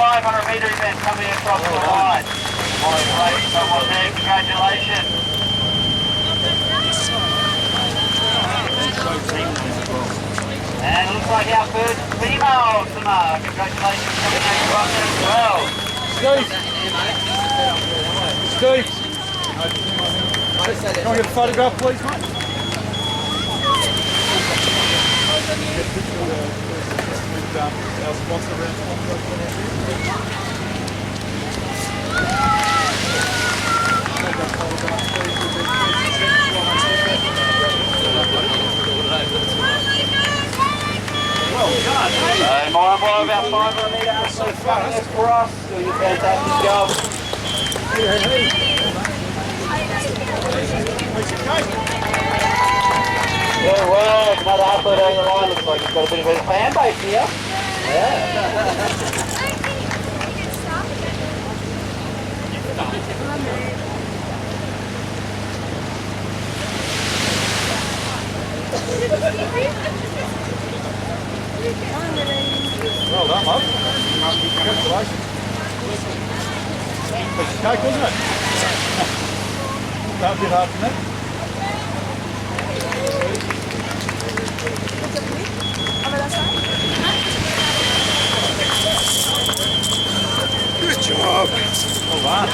500 metre event coming across the line. Someone there, congratulations. And it looks like our first female to mark. Congratulations coming across as well. Steve! Steve! Can I get a photograph, please, mate? Our sponsor around Mine by about 500 metre absolute fastness for us. Doing a fantastic job. Good work. Another athlete over the line. Looks like he's got a bit of a fan base here. Yeah. Well done, love. Congratulations. Piece of cake, wasn't it? That a bit hard for me. Good job. Well done.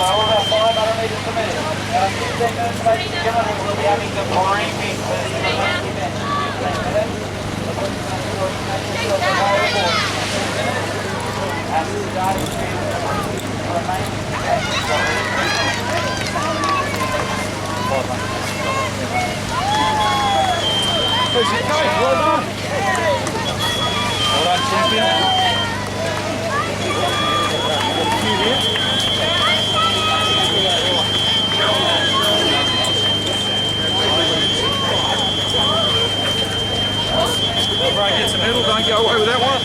All about 500 metres a minute. 2 seconds, ladies and gentlemen, we'll be having the briefing for the event. And starting to remain Piece of cake, well done. Well done, champion. Got a few here. Brian gets a medal, don't go away with that one.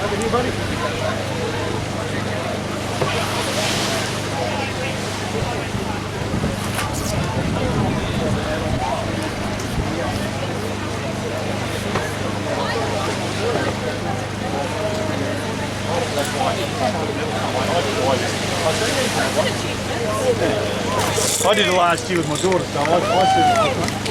Over here, buddy. I did it last year with my daughter, so I see it.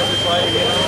this way again.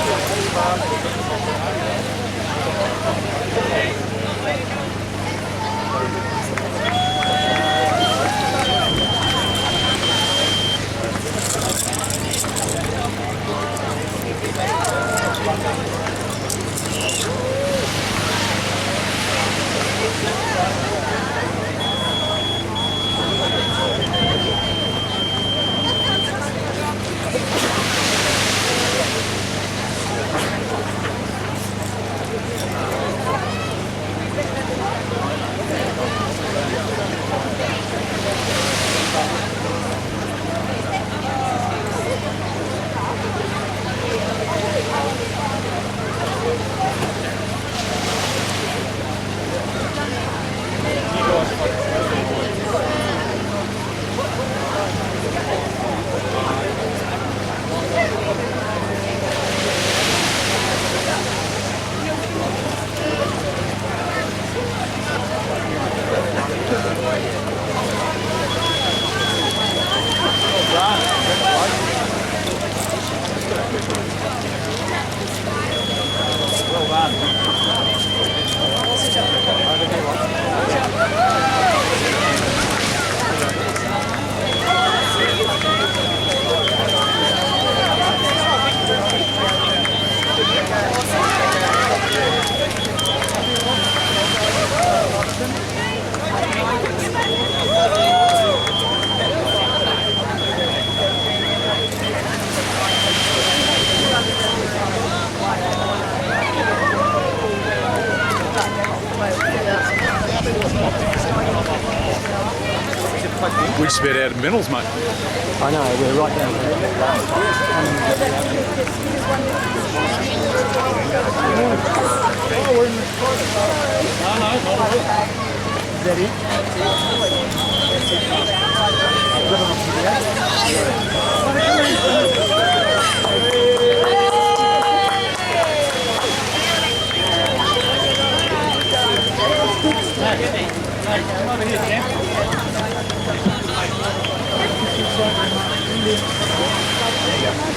We just about out of minerals, mate. I know, we're right down there. Is that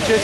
Cheers,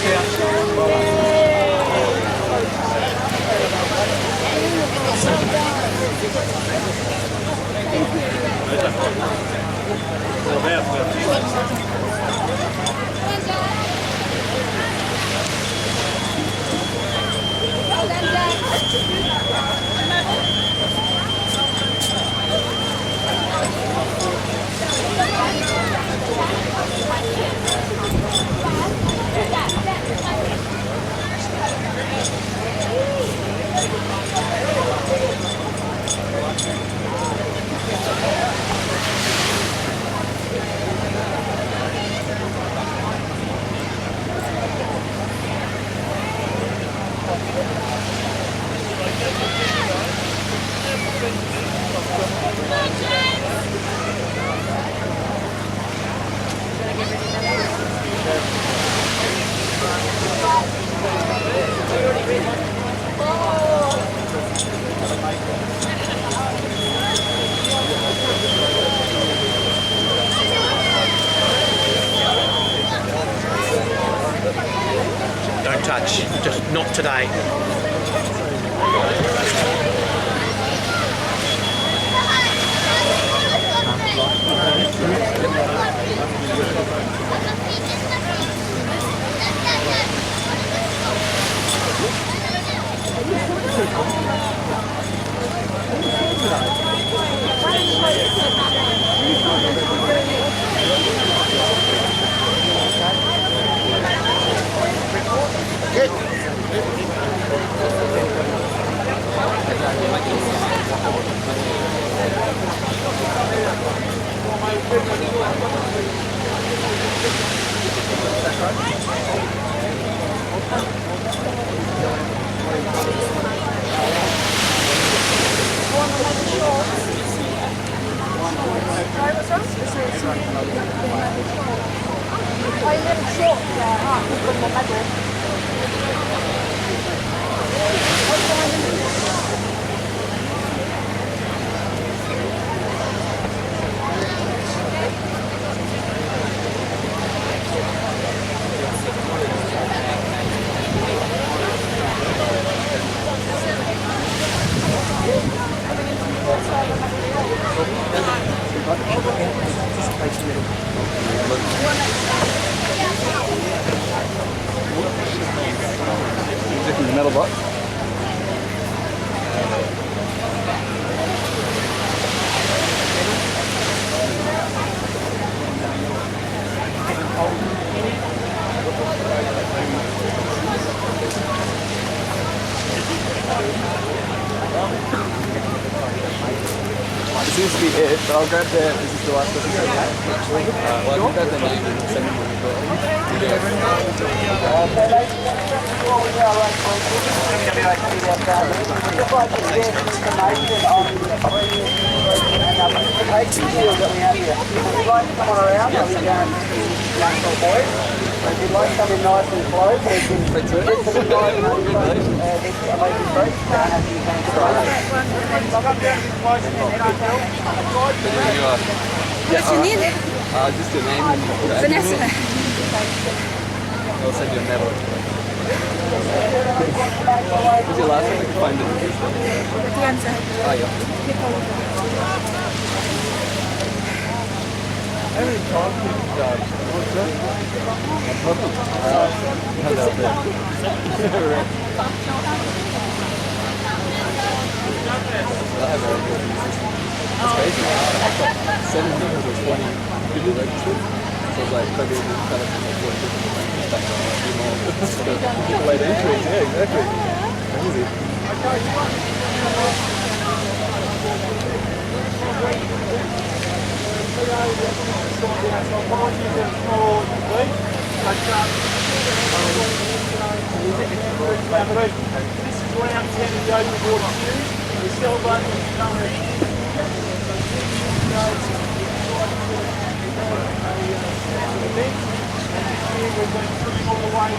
Don't touch, just not today. medal box. This seems to be it, but I'll grab the, is this the last person? Well, I can grab the name and send them when we go. Just like to get information on the free and participation deal that we have here. If you'd like to come on around, I'll be going to National Boys. If you'd like something nice and close, we can get some nice and amazing fruit. Have you thank What's your name? Just your name and Vanessa. I'll send you a medal. What's your last name? I can find it. The answer. Oh, yeah. How many times what's that? That's crazy. 7 people or 20 people registered. So it's like probably kind of late entries, yeah, exactly. Crazy. This is round 10 of the Open Water Series. We're celebrating the summer. We've been swimming all the way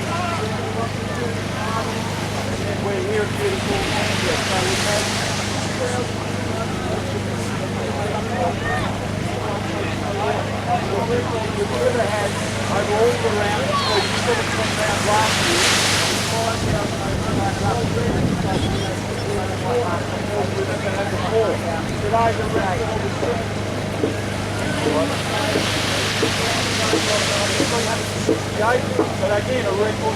and we're here at beautiful Mandurah. So we've had we've ever had over all the rounds, including 17 rounds last year, 5,000 we've ever had before. Today's a record. But again, a record.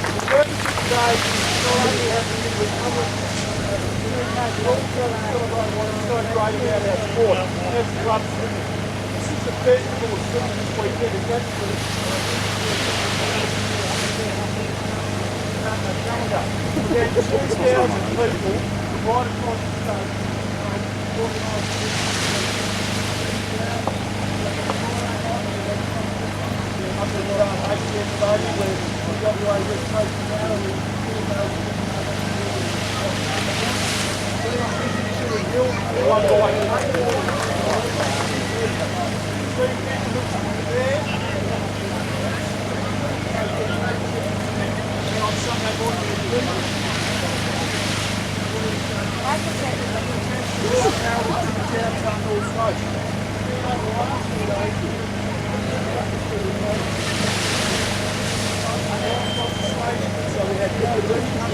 The purpose of today is not only having to recover, but also celebrate what is so great about our sport. That's club swimming. This is the festival of swimming this weekend. It's absolutely we had 2,000 people right across the state organised up at HCS Stadium where the WA West Coast is out and on Sunday morning so we had people come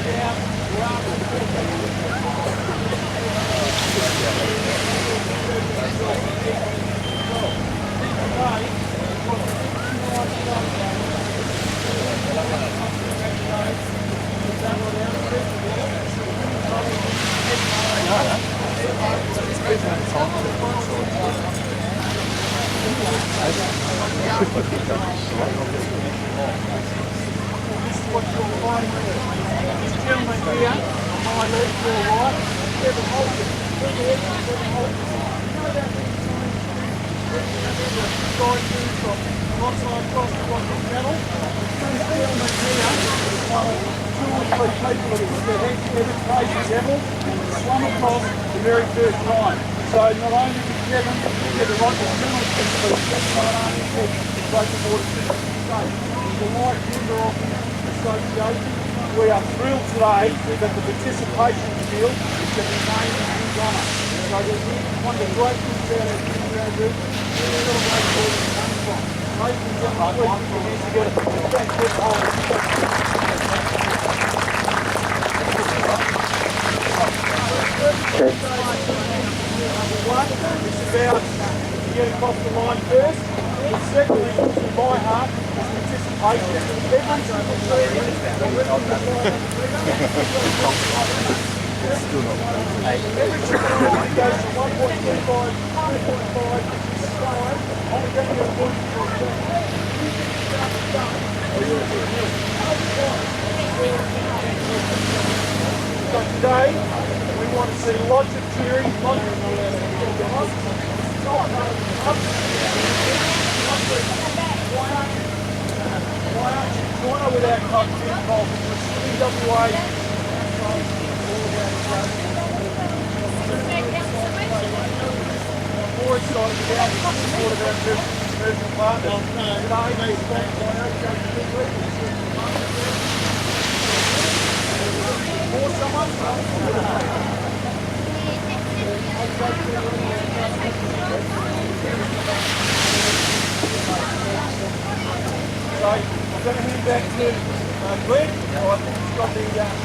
what you'll find this gentleman here on my left, your right, Kevin Holton. From Rockside across the Rocky Channel. This gentleman here is one of 2 or 3 people that put their heads together, Crazy Devil, swum across the very first time. So not only did Kevin get the right to swim, but not only did the Open Water Series state. He's a life member of the association. We are thrilled today that the participation field is going to be named in his honour. So one of the great things about our Mandurah group is where the great boys are coming from. Ladies and gentlemen, please put your hands together. Thank you for One, it's about to get across the line first. And secondly, my heart is anticipation. Every single season, every single time it goes from 1.25, 2.5, so on, I'm going to get So today, we want to see lots of cheering, lots of why aren't you joiner with our club involved with Swimming WA? More excited about the support of our commercial partners. Today, they sponsored by or someone. So, I'm going to hand back to Glenn. I think he's got the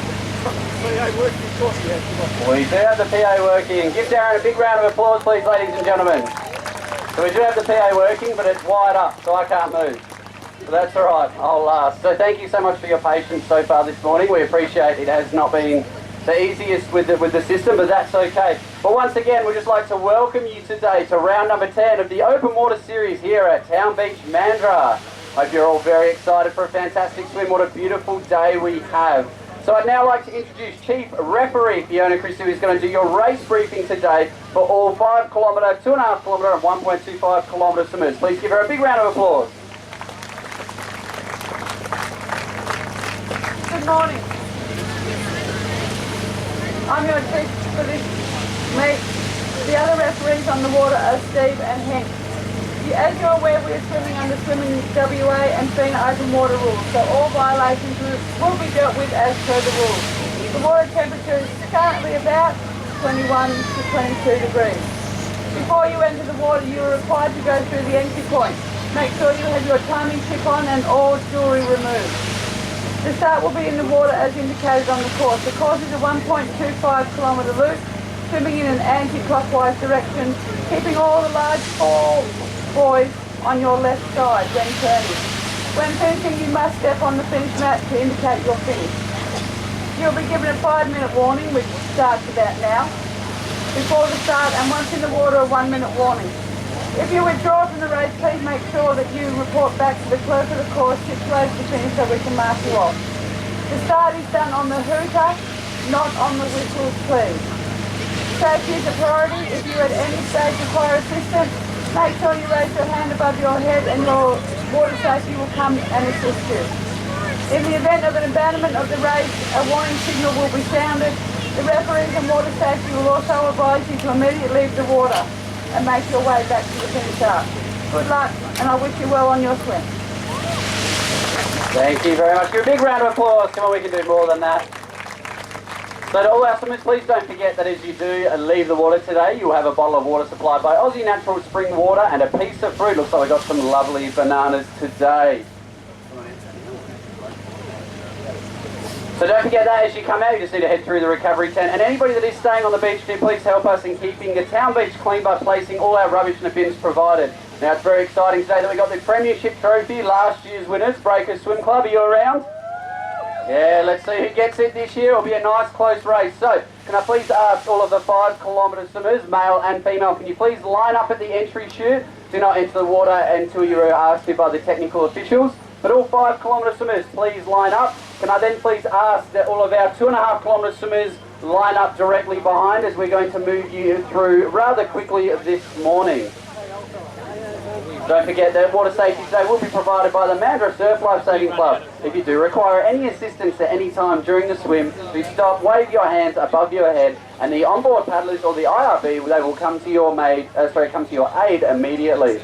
PA working, of course he has. We do have the PA working. Give Darren a big round of applause, please, ladies and gentlemen. So we do have the PA working, but it's wired up, so I can't move. So that's all right, I'll last. So thank you so much for your patience so far this morning. We appreciate it has not been the easiest with the system, but that's okay. But once again, we'd just like to welcome you today to round number 10 of the Open Water Series here at Town Beach, Mandurah. Hope you're all very excited for a fantastic swim. What a beautiful day we have. So I'd now like to introduce Chief Referee Fiona Christou, who's going to do your race briefing today for all 5 kilometre, 2.5 kilometre and 1.25 kilometre swimmers. Please give her a big round of applause. Good morning. I'm your chief for this meet. The other referees on the water are Steve and Hank. As you're aware, we are swimming under Swimming WA and FINA open water rules, so all violations will be dealt with as per the rules. The water temperature is currently about 21 to 22 degrees. Before you enter the water, you are required to go through the entry point. Make sure you have your timing chip on and all jewellery removed. The start will be in the water as indicated on the course. The course is a 1.25 kilometre loop, swimming in an anti-clockwise direction, keeping all the large buoys on your left side when turning. When finishing, you must step on the finish mat to indicate your finish. You'll be given a 5-minute warning, which starts about now, before the start, and once in the water, a 1-minute warning. If you withdraw from the race, please make sure that you report back to the clerk of the course situated to finish so we can mark you off. The start is done on the hooter, not on the whistles, please. Safety is a priority. If you at any stage require assistance, make sure you raise your hand above your head and your water safety will come and assist you. In the event of an abandonment of the race, a warning signal will be sounded. The referees and water safety will also advise you to immediately leave the water and make your way back to the finish arc. Good luck, and I wish you well on your swim. Thank you very much. Give a big round of applause. Come on, we can do more than that. So to all our swimmers, please don't forget that as you do leave the water today, you'll have a bottle of water supplied by Aussie Natural Spring Water and a piece of fruit. Looks like we've got some lovely bananas today. So don't forget that as you come out, you just need to head through the recovery tent. And anybody that is staying on the beach, do please help us in keeping the town beach clean by placing all our rubbish in the bins provided. Now it's very exciting today that we got the Premiership Trophy, last year's winners, Breakers Swim Club. Are you around? Yeah, let's see who gets it this year. It'll be a nice close race. So, can I please ask all of the 5 kilometre swimmers, male and female, can you please line up at the entry chute? Do not enter the water until you are asked to by the technical officials. But all 5 kilometre swimmers, please line up. Can I then please ask that all of our 2.5 kilometre swimmers line up directly behind as we're going to move you through rather quickly this morning. Don't forget that water safety today will be provided by the Mandurah Surf Life Saving Club. If you do require any assistance at any time during the swim, do stop, wave your hands above your head, and the onboard paddlers or the IRB, they will come to your aid immediately.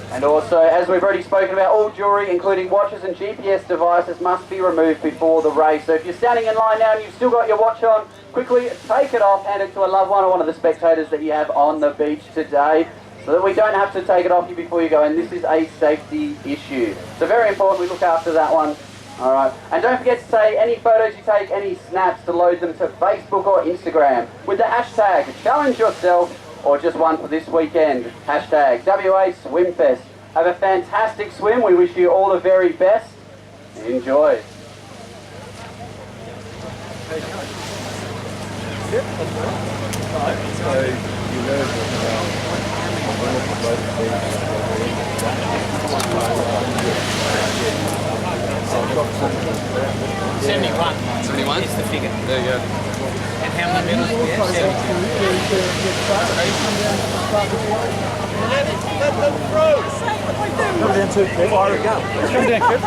And also, as we've already spoken about, all jewellery, including watches and GPS devices, must be removed before the race. So if you're standing in line now and you've still got your watch on, quickly take it off, hand it to a loved one or one of the spectators that you have on the beach today, so that we don't have to take it off you before you go in. This is a safety issue. So very important we look after that one. Alright, and don't forget to say any photos you take, any snaps, to load them to Facebook or Instagram with the hashtag Challenge Yourself, or just one for this weekend. Hashtag WA Swimfest. Have a fantastic swim. We wish you all the very best. Enjoy. $71 71? is the figure. There you go. And how many medals do we have? 72. Come down to fire it go. Come down, Kev.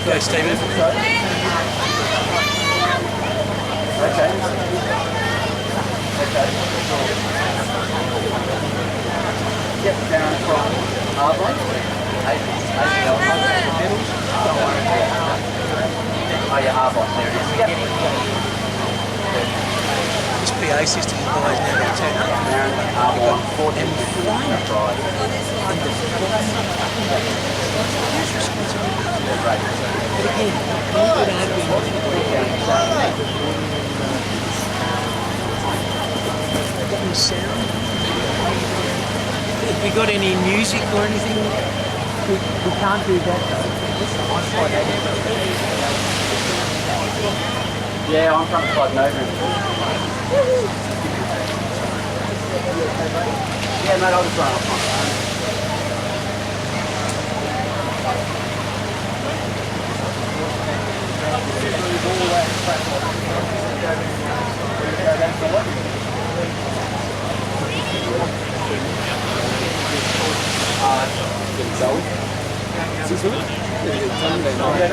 Go, Stephen. Okay. Yep, down from Arbon. Oh yeah, Arbon, there it is. Yep. This PA system guys now going to turn up. Down Arbon, 14. Have we got any music or anything? We can't do that though. Yeah, I'm trying to slide over. Yeah, mate, I'll just run off.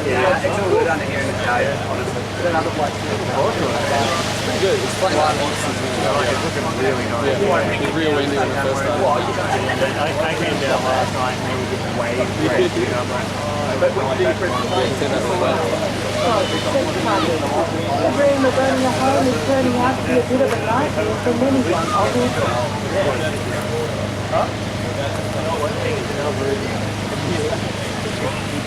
Yeah, it's all good under here in the day, honestly. There's another place to Pretty good. It's fun. It's looking really nice. Yeah, it's real windy in the first time. I came down last night and they were getting waves breaking. I'm like, But with the difference, The dream of owning a home is turning out to be a bit of a nightmare for many one, obviously.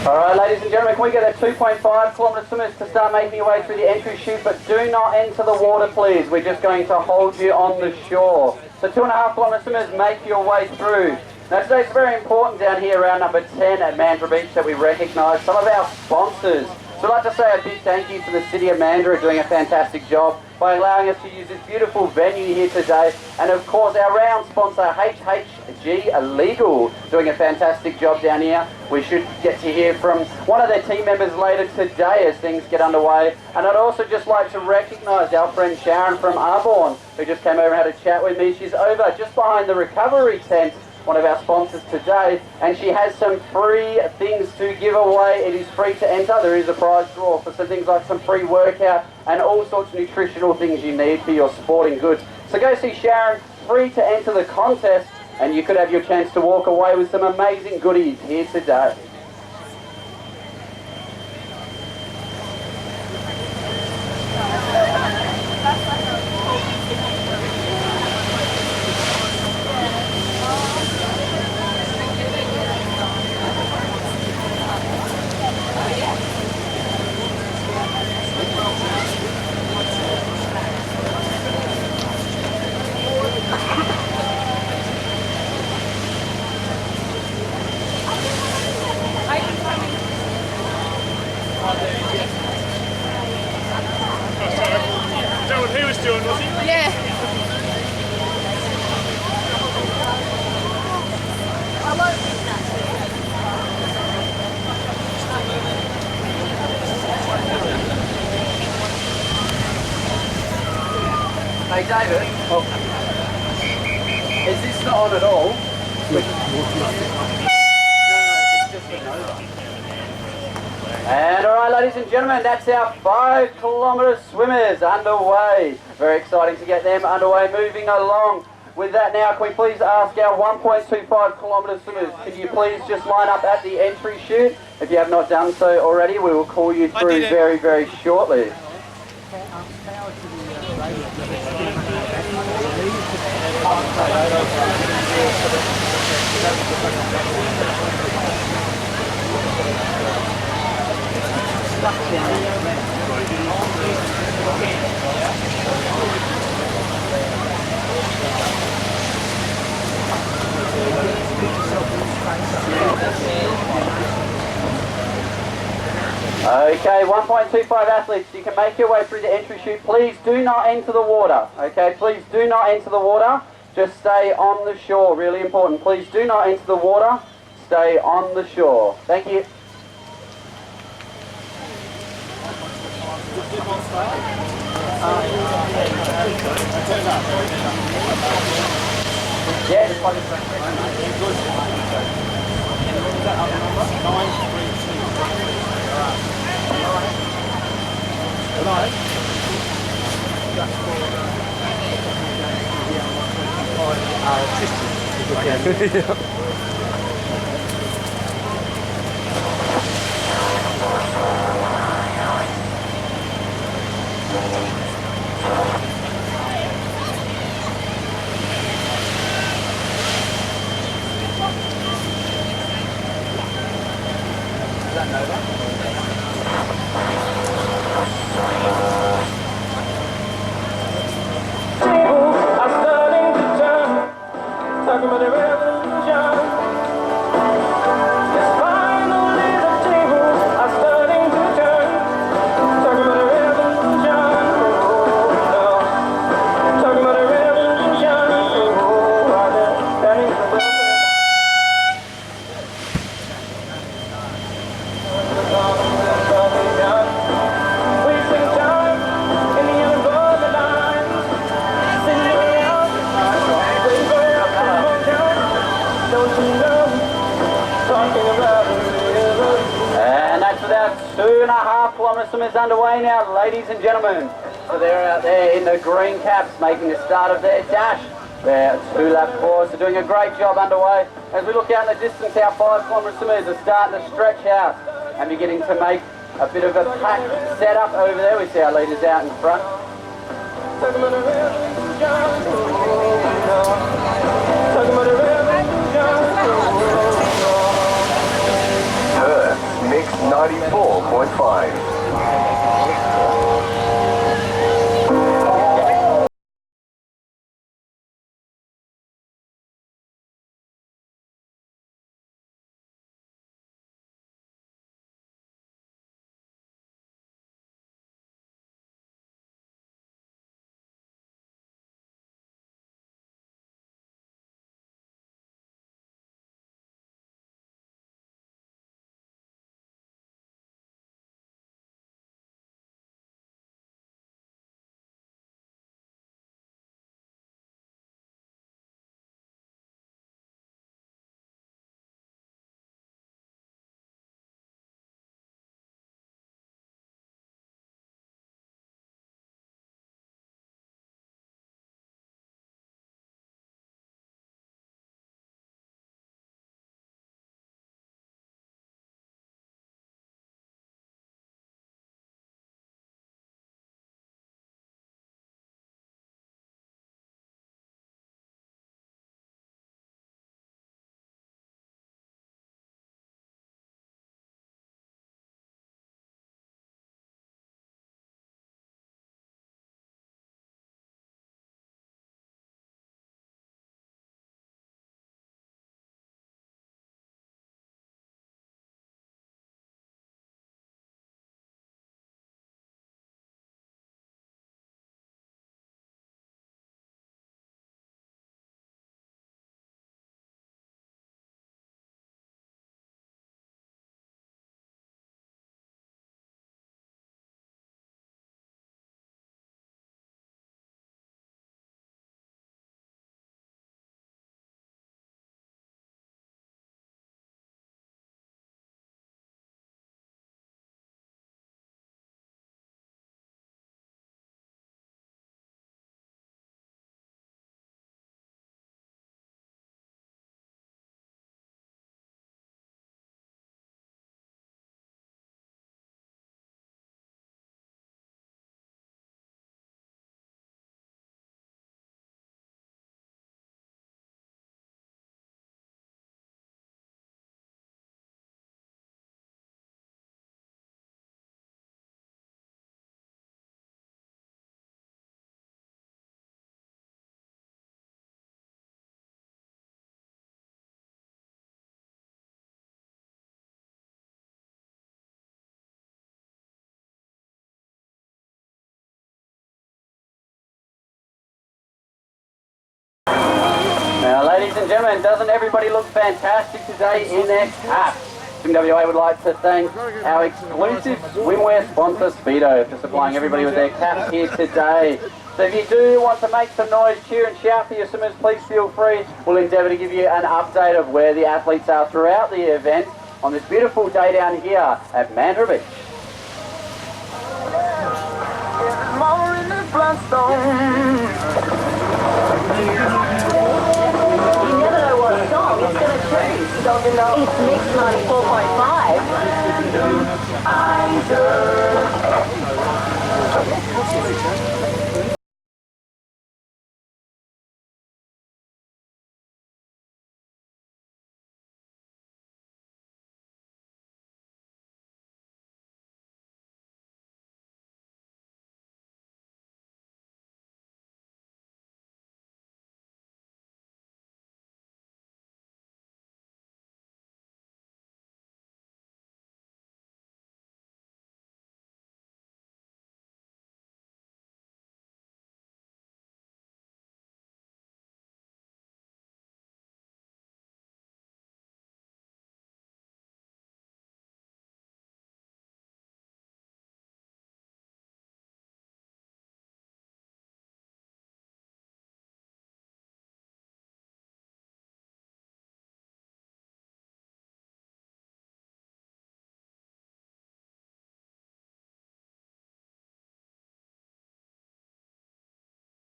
Alright, ladies and gentlemen, can we get a 2.5 kilometre swimmers to start making your way through the entry chute, but do not enter the water, please. We're just going to hold you on the shore. So 2.5 kilometre swimmers, make your way through. Now today's very important down here around number 10 at Mandurah Beach that we recognise some of our sponsors. So I'd like to say a big thank you to the City of Mandurah doing a fantastic job by allowing us to use this beautiful venue here today. And of course our round sponsor HHG Legal doing a fantastic job down here. We should get to hear from one of their team members later today as things get underway. And I'd also just like to recognise our friend Sharon from Arbon, who just came over and had a chat with me. She's over just behind the recovery tent, one of our sponsors today, and she has some free things to give away. It is free to enter. There is a prize draw for some things like some free workout and all sorts of nutritional things you need for your sporting goods. So go see Sharon, free to enter the contest, and you could have your chance to walk away with some amazing goodies here today. Is that what he was doing, was he? Yeah. Hey David, is this not on at all? No, it's just been over. And alright ladies and gentlemen, that's our 5 kilometre swimmers underway. Very exciting to get them underway, moving along. with that now, can we please ask our 1.25 kilometre swimmers, can you please just line up at the entry chute? If you have not done so already, we will call you through very, very shortly. Okay, 1.25 athletes, you can make your way through the entry chute. Please do not enter the water, okay? Please do not enter the water. Just stay on the shore, really important. Please do not enter the water. Stay on the shore. Thank you. And that's about 2.5 kilometre swimmers underway now, ladies and gentlemen. So they're out there in the green caps making the start of their dash. Their 2-lap course are doing a great job underway. As we look out in the distance, our 5 kilometre swimmers are starting to stretch out and beginning to make a bit of a pack set up over there. We see our leaders out in front. Mix 94.5. and gentlemen, doesn't everybody look fantastic today in their caps? Swimming WA would like to thank our exclusive swimwear sponsor Speedo for supplying everybody with their caps here today. So if you do want to make some noise, cheer and shout for your swimmers, please feel free. We'll endeavour to give you an update of where the athletes are throughout the event on this beautiful day down here at Mandurah Beach. You never know what song it's going to choose. Don't you know? It's Mix 94.5.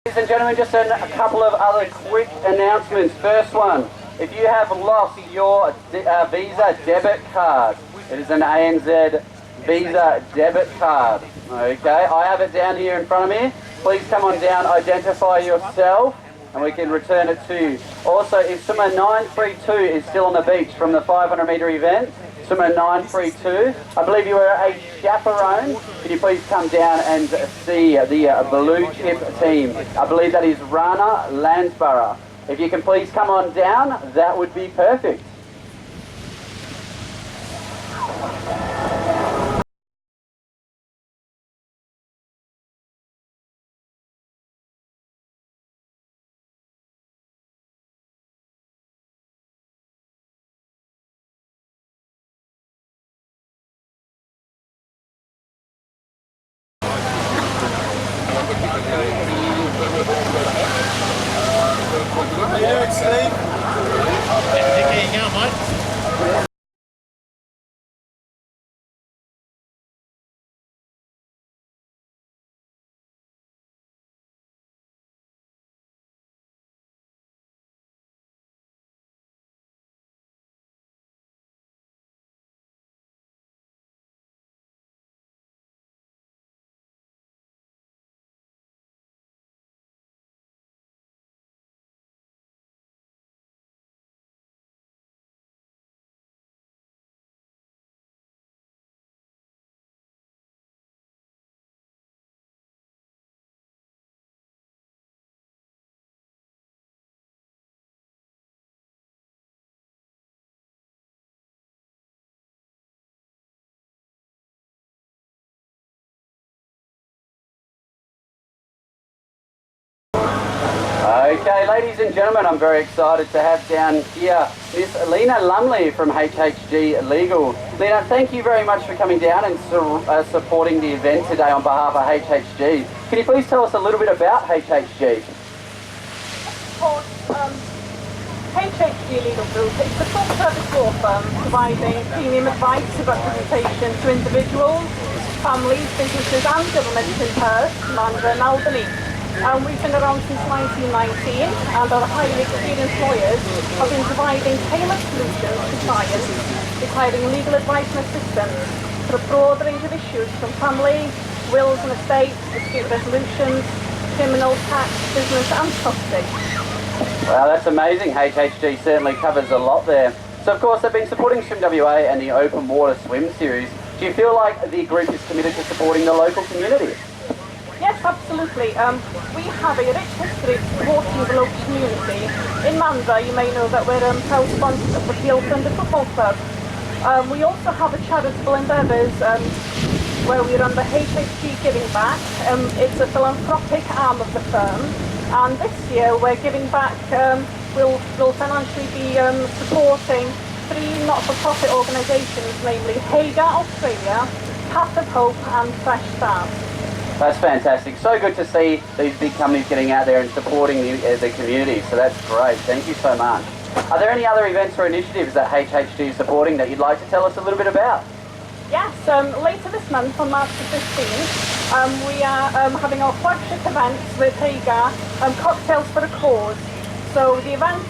Ladies and gentlemen, just a couple of other quick announcements. First one, if you have lost your Visa debit card, it is an ANZ Visa debit card. Okay, I have it down here in front of me. Please come on down, identify yourself, and we can return it to you. Also, if swimmer 932 is still on the beach from the 500 metre event, swimmer 932, I believe you are a chaperone. Can you please come down and see the blue chip team? I believe that is Rana Landsborough. If you can please come on down, that would be perfect. How you doing, Steve? Here you go, mate. Okay, ladies and gentlemen, I'm very excited to have down here Miss Lena Lumley from HHG Legal. Lena, thank you very much for coming down and supporting the event today on behalf of HHG. Can you please tell us a little bit about HHG? Of course, HHG Legal Group is a full service law firm providing premium advice about representation to individuals, families, businesses and governments in Perth, Mandurah and Albany. We've been around since 1919 and our highly experienced lawyers have been providing tailored solutions to clients, providing legal advice and assistance for a broad range of issues from family, wills and estates, dispute resolutions, criminal, tax, business and property. Wow, that's amazing. HHG certainly covers a lot there. So of course they've been supporting Swim WA and the Open Water Swim Series. Do you feel like the group is committed to supporting the local community? Yes, absolutely. We have a rich history of supporting the local community. In Mandurah, you may know that we're proud sponsors of the Field Thunder Football Club. We also have a charitable endeavours where we run the HHG Giving Back. It's a philanthropic arm of the firm. And this year we're giving back will financially be supporting 3 not-for-profit organisations, namely Hagar Australia, Path of Hope and Fresh Start. That's fantastic. So good to see these big companies getting out there and supporting the community. So that's great. Thank you so much. Are there any other events or initiatives that HHG is supporting that you'd like to tell us a little bit about? Yes, later this month on March the 15th, we are having our flagship events with Hagar, Cocktails for a Cause. So the event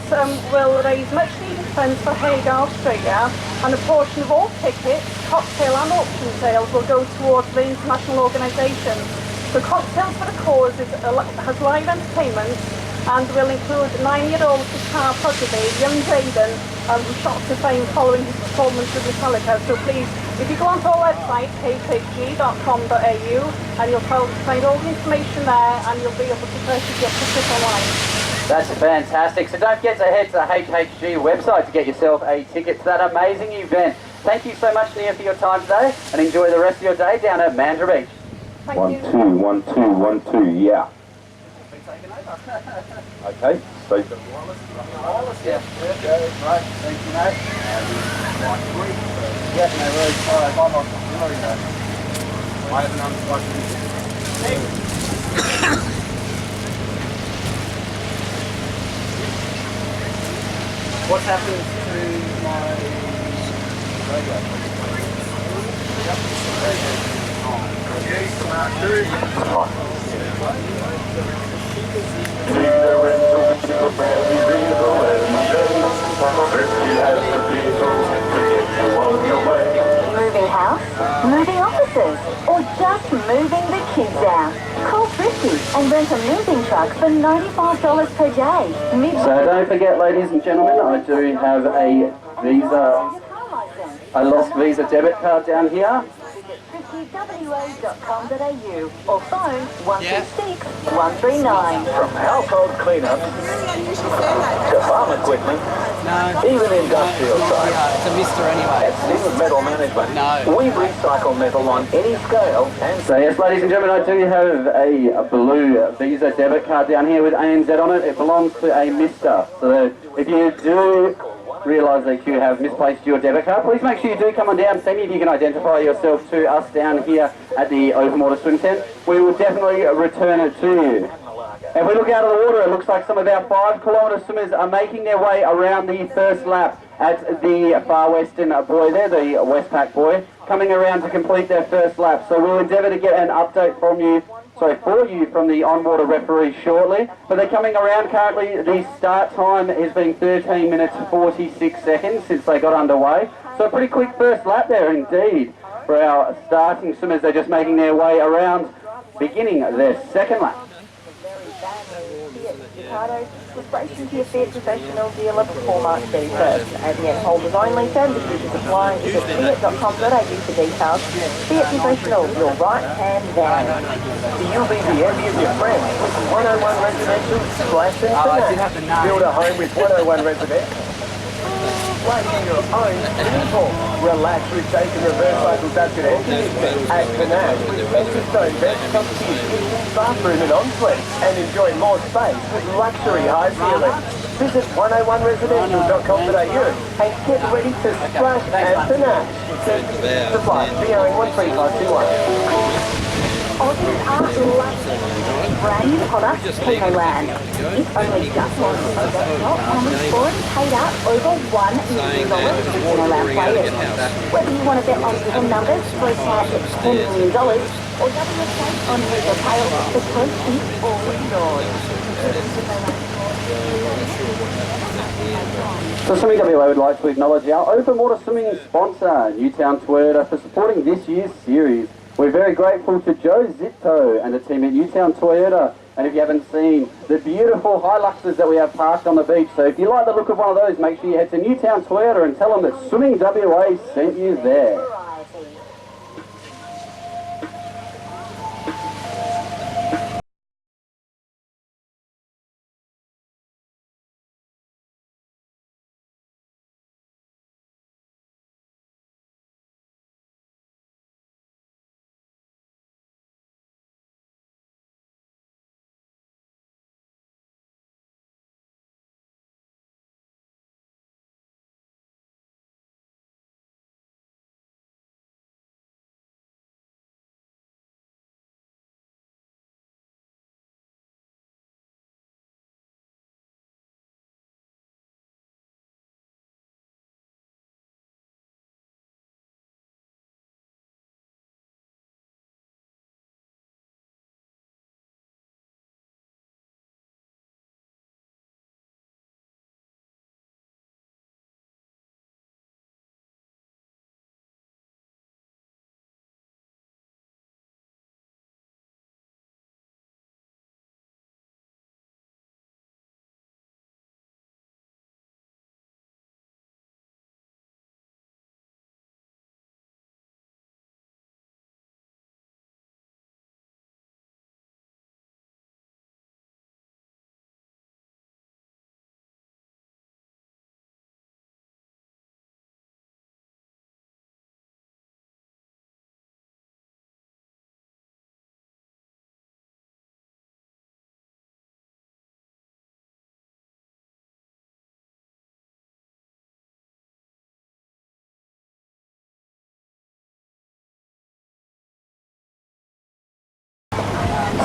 will raise much needed funds for Hagar Australia, and a portion of all tickets, cocktail and auction sales will go towards the international organisation. So Cocktails for the Cause has live entertainment and will include 9-year-old guitar prodigy young Jaden, who shot to fame following his performance with Metallica. So please, if you go onto our website, hhg.com.au, and you'll find all the information there, and you'll be able to purchase your ticket online. That's fantastic. So don't forget to head to the HHG website to get yourself a ticket to that amazing event. Thank you so much, Nia, for your time today, and enjoy the rest of your day down at Mandurah Beach. Thank you. 1 2 1 2 1 2, yeah. Okay, so Wireless, yeah. Right, thank you, mate. Yeah, no worries. All right, bye, Mark. I haven't unplugged. What happened to my Moving house, moving offices, or just moving the kids out. Call Thrifty and rent a moving truck for $95 per day. So don't forget, ladies and gentlemen, I do have a lost Visa debit card down here. wwa.com.au or phone 166 139. from household cleanup to farm equipment, even industrial sites. It's a mister anyway. At Sims Metal Management, No. we recycle metal on any scale and So yes, ladies and gentlemen, I do have a blue Visa debit card down here with ANZ on it. It belongs to a mister. So if you do realise that you have misplaced your debit card, please make sure you do come on down. See me if you can identify yourself to us down here at the open water swim tent. We will definitely return it to you. If we look out of the water, it looks like some of our 5-kilometre swimmers are making their way around the first lap at the far western buoy there, the Westpac buoy, coming around to complete their first lap. So we'll endeavour to get an update for you from the on-water referee shortly. But they're coming around currently. The start time has been 13 minutes 46 seconds since they got underway. So a pretty quick first lap there indeed for our starting swimmers. They're just making their way around, beginning their second lap. Replacing to your Fiat Professional dealer before March 31st. ABS holders only, terms and conditions apply. Visit fiat.com.au for details. Fiat Professional, your right hand van. you'll be the envy of your friends with 101 Residential Splash and Finance. Build a home with 101 Residential. Placing your own swimming pool. Relax with taking reverse cycle ducted air conditioning at Finance. Stone best comes to you. Bathroom and ensuite. And enjoy more space with luxury high ceilings. Visit 101residential.com.au and get ready to splash and Finance. Supply BOing 13521. Aussies are loving brand new product, Pico Land. It's only just launched over the top and we've already paid out over $1 million for Pico Land players. Whether you want to bet on given numbers for a cash at $10 million or double your stake on Pico Tail, the choice is all yours. So Swimming WA would like to acknowledge our open water swimming sponsor, Newtown Toyota, for supporting this year's series. We're very grateful to Joe Zitto and the team at Newtown Toyota. And if you haven't seen the beautiful Hiluxes that we have parked on the beach, so if you like the look of one of those, make sure you head to Newtown Toyota and tell them that Swimming WA sent you there.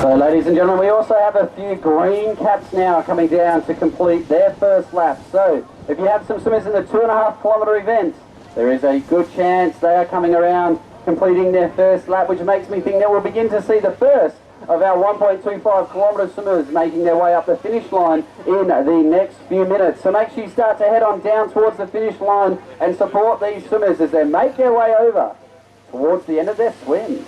So ladies and gentlemen, we also have a few green caps now coming down to complete their first lap. So if you have some swimmers in the 2.5 kilometre event, there is a good chance they are coming around completing their first lap, which makes me think that we'll begin to see the first of our 1.25 kilometre swimmers making their way up the finish line in the next few minutes. So make sure you start to head on down towards the finish line and support these swimmers as they make their way over towards the end of their swim.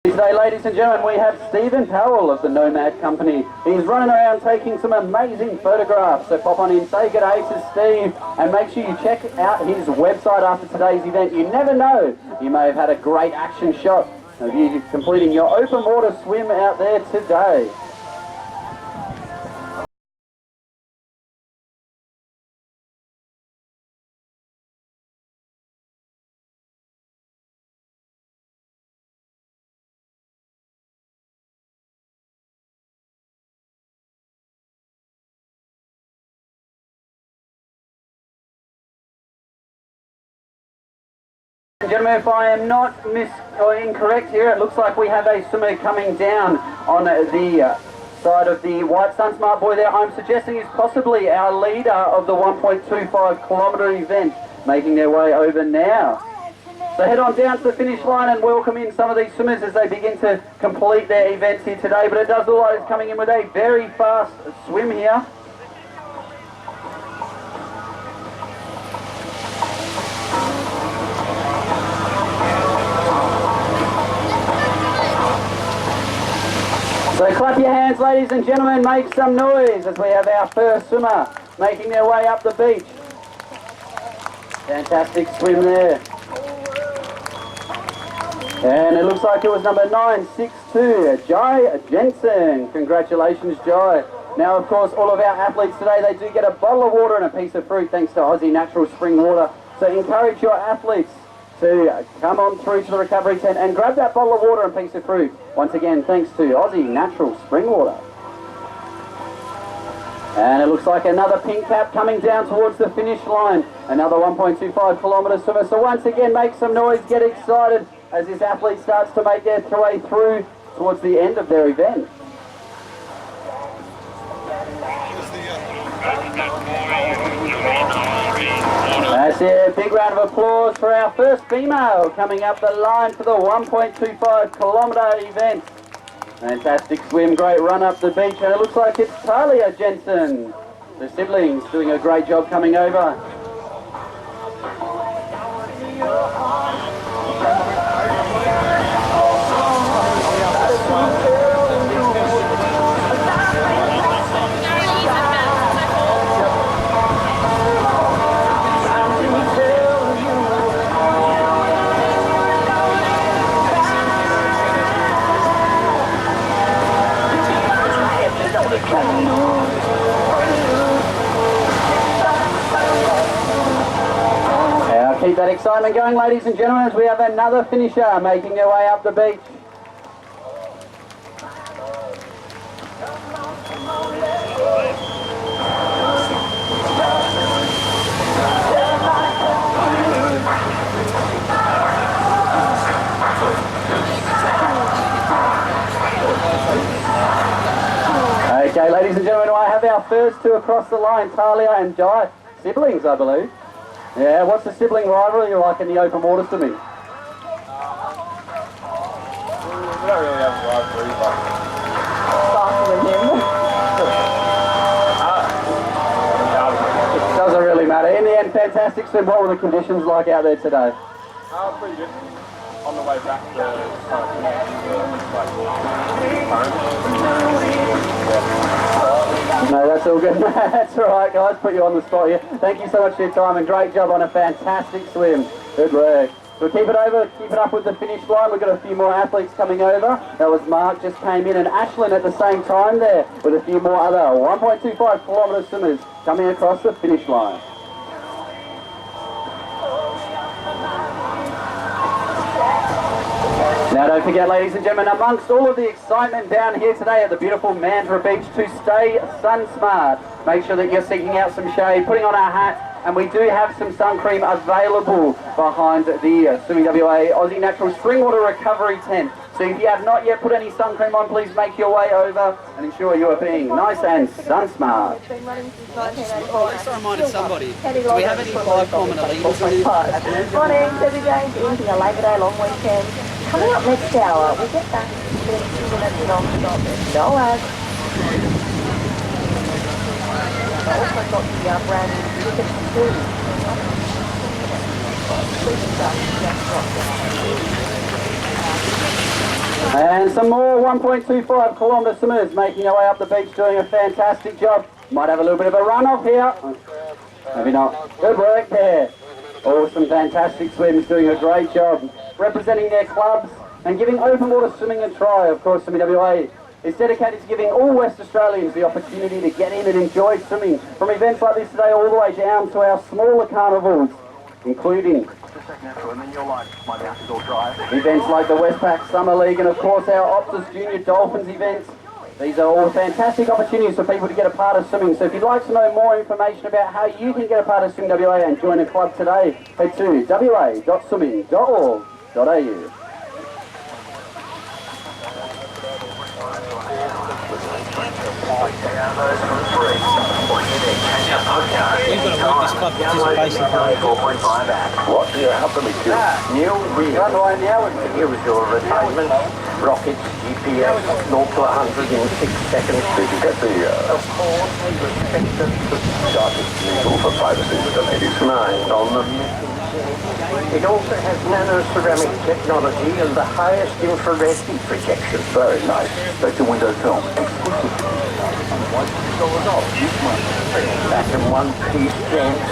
Today, ladies and gentlemen, we have Stephen Powell of the Nomad Company. He's running around taking some amazing photographs. So pop on in, say good day to Steve, and make sure you check out his website after today's event. You never know, you may have had a great action shot of you completing your open water swim out there today. Gentlemen, if I am not incorrect here, it looks like we have a swimmer coming down on the side of the white Sun Smart Boy there. I'm suggesting is possibly our leader of the 1.25 kilometre event, making their way over now. So head on down to the finish line and welcome in some of these swimmers as they begin to complete their events here today. But it does look like it's coming in with a very fast swim here. So clap your hands, ladies and gentlemen, make some noise as we have our first swimmer making their way up the beach. Fantastic swim there. And it looks like it was number 962, Jai Jensen. Congratulations, Jai. Now, of course, all of our athletes today, they do get a bottle of water and a piece of fruit thanks to Aussie Natural Spring Water. So encourage your athletes to come on through to the recovery tent and grab that bottle of water and piece of fruit. Once again, thanks to Aussie Natural Spring Water. And it looks like another pink cap coming down towards the finish line. Another 1.25 kilometre swimmer. So once again, make some noise, get excited as this athlete starts to make their way through towards the end of their event. That's it, big round of applause for our first female coming up the line for the 1.25 kilometre event. Fantastic swim, great run up the beach, and it looks like it's Talia Jensen. The siblings doing a great job coming over. Keep that excitement going, ladies and gentlemen, as we have another finisher making their way up the beach. Okay, ladies and gentlemen, I have our first two across the line, Talia and Jai, siblings, I believe. Yeah, what's the sibling rivalry like in the open water swimming? We don't really have a rivalry, but... Faster than him. It doesn't really matter. In the end, fantastic swim. What were the conditions like out there today? Pretty good. On the way back to No, that's all good. That's all right, guys. Put you on the spot here. Thank you so much for your time and great job on a fantastic swim. Good work. We'll keep it up with the finish line. We've got a few more athletes coming over. That was Mark, just came in, and Ashlyn at the same time there with a few more other 1.25 kilometre swimmers coming across the finish line. Now don't forget, ladies and gentlemen, amongst all of the excitement down here today at the beautiful Mandurah Beach, to stay sun smart, make sure that you're seeking out some shade, putting on our hat, and we do have some sun cream available behind the Swimming WA Aussie Natural Spring Water Recovery tent. So if you have not yet put any sun cream on, please make your way over and ensure you are being nice and sun smart. I just reminded somebody, do we have any 5 kilometre leaders? Morning, Debbie James, into the Labor Day long weekend. Coming up next hour, we get back to 30 minutes non-stop. No ads. I also got the brand new ticket too. And some more 1.25 kilometre swimmers making their way up the beach, doing a fantastic job. Might have a little bit of a run-off here. Maybe not. Good work there. Awesome, fantastic swims, doing a great job. Representing their clubs and giving open water swimming a try. Of course, Swimming WA is dedicated to giving all West Australians the opportunity to get in and enjoy swimming. From events like this today all the way down to our smaller carnivals, including events like the Westpac Summer League and of course our Optus Junior Dolphins events. These are all fantastic opportunities for people to get a part of swimming. So if you'd like to know more information about how you can get a part of Swimming WA and join a club today, head to wa.swimming.org.au. You've got to work this club participation plan. What do you happily do? New wheel. Here is your retirement. Rocket GPS 0 to 100 in 6 seconds. Did you get the... Of course, we respect the legal for privacy with the lady's mind on them. It also has nano-ceramic technology and the highest infrared heat rejection. Very nice. Special window film. Back in one piece, James.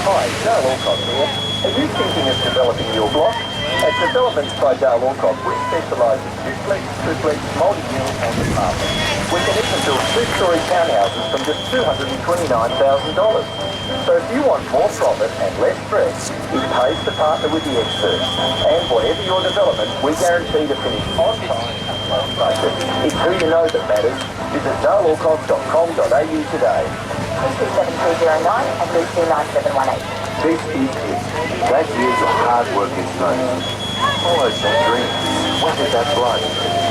Hi, Dale Alcott here. Are you thinking of developing your block? At Developments by Dale Alcott, we specialise in duplex, triplex, multi-unit and apartments. We can even build 2-storey townhouses from just $229,000. So if you want more profit and less stress, it pays to partner with the experts. And whatever your development, we guarantee to finish on time and on budget. It's who you know that matters. Visit dalealcott.com.au today. 27209 and 329718. This is it. That years of hard work is known. Follow that dream. What is that blood?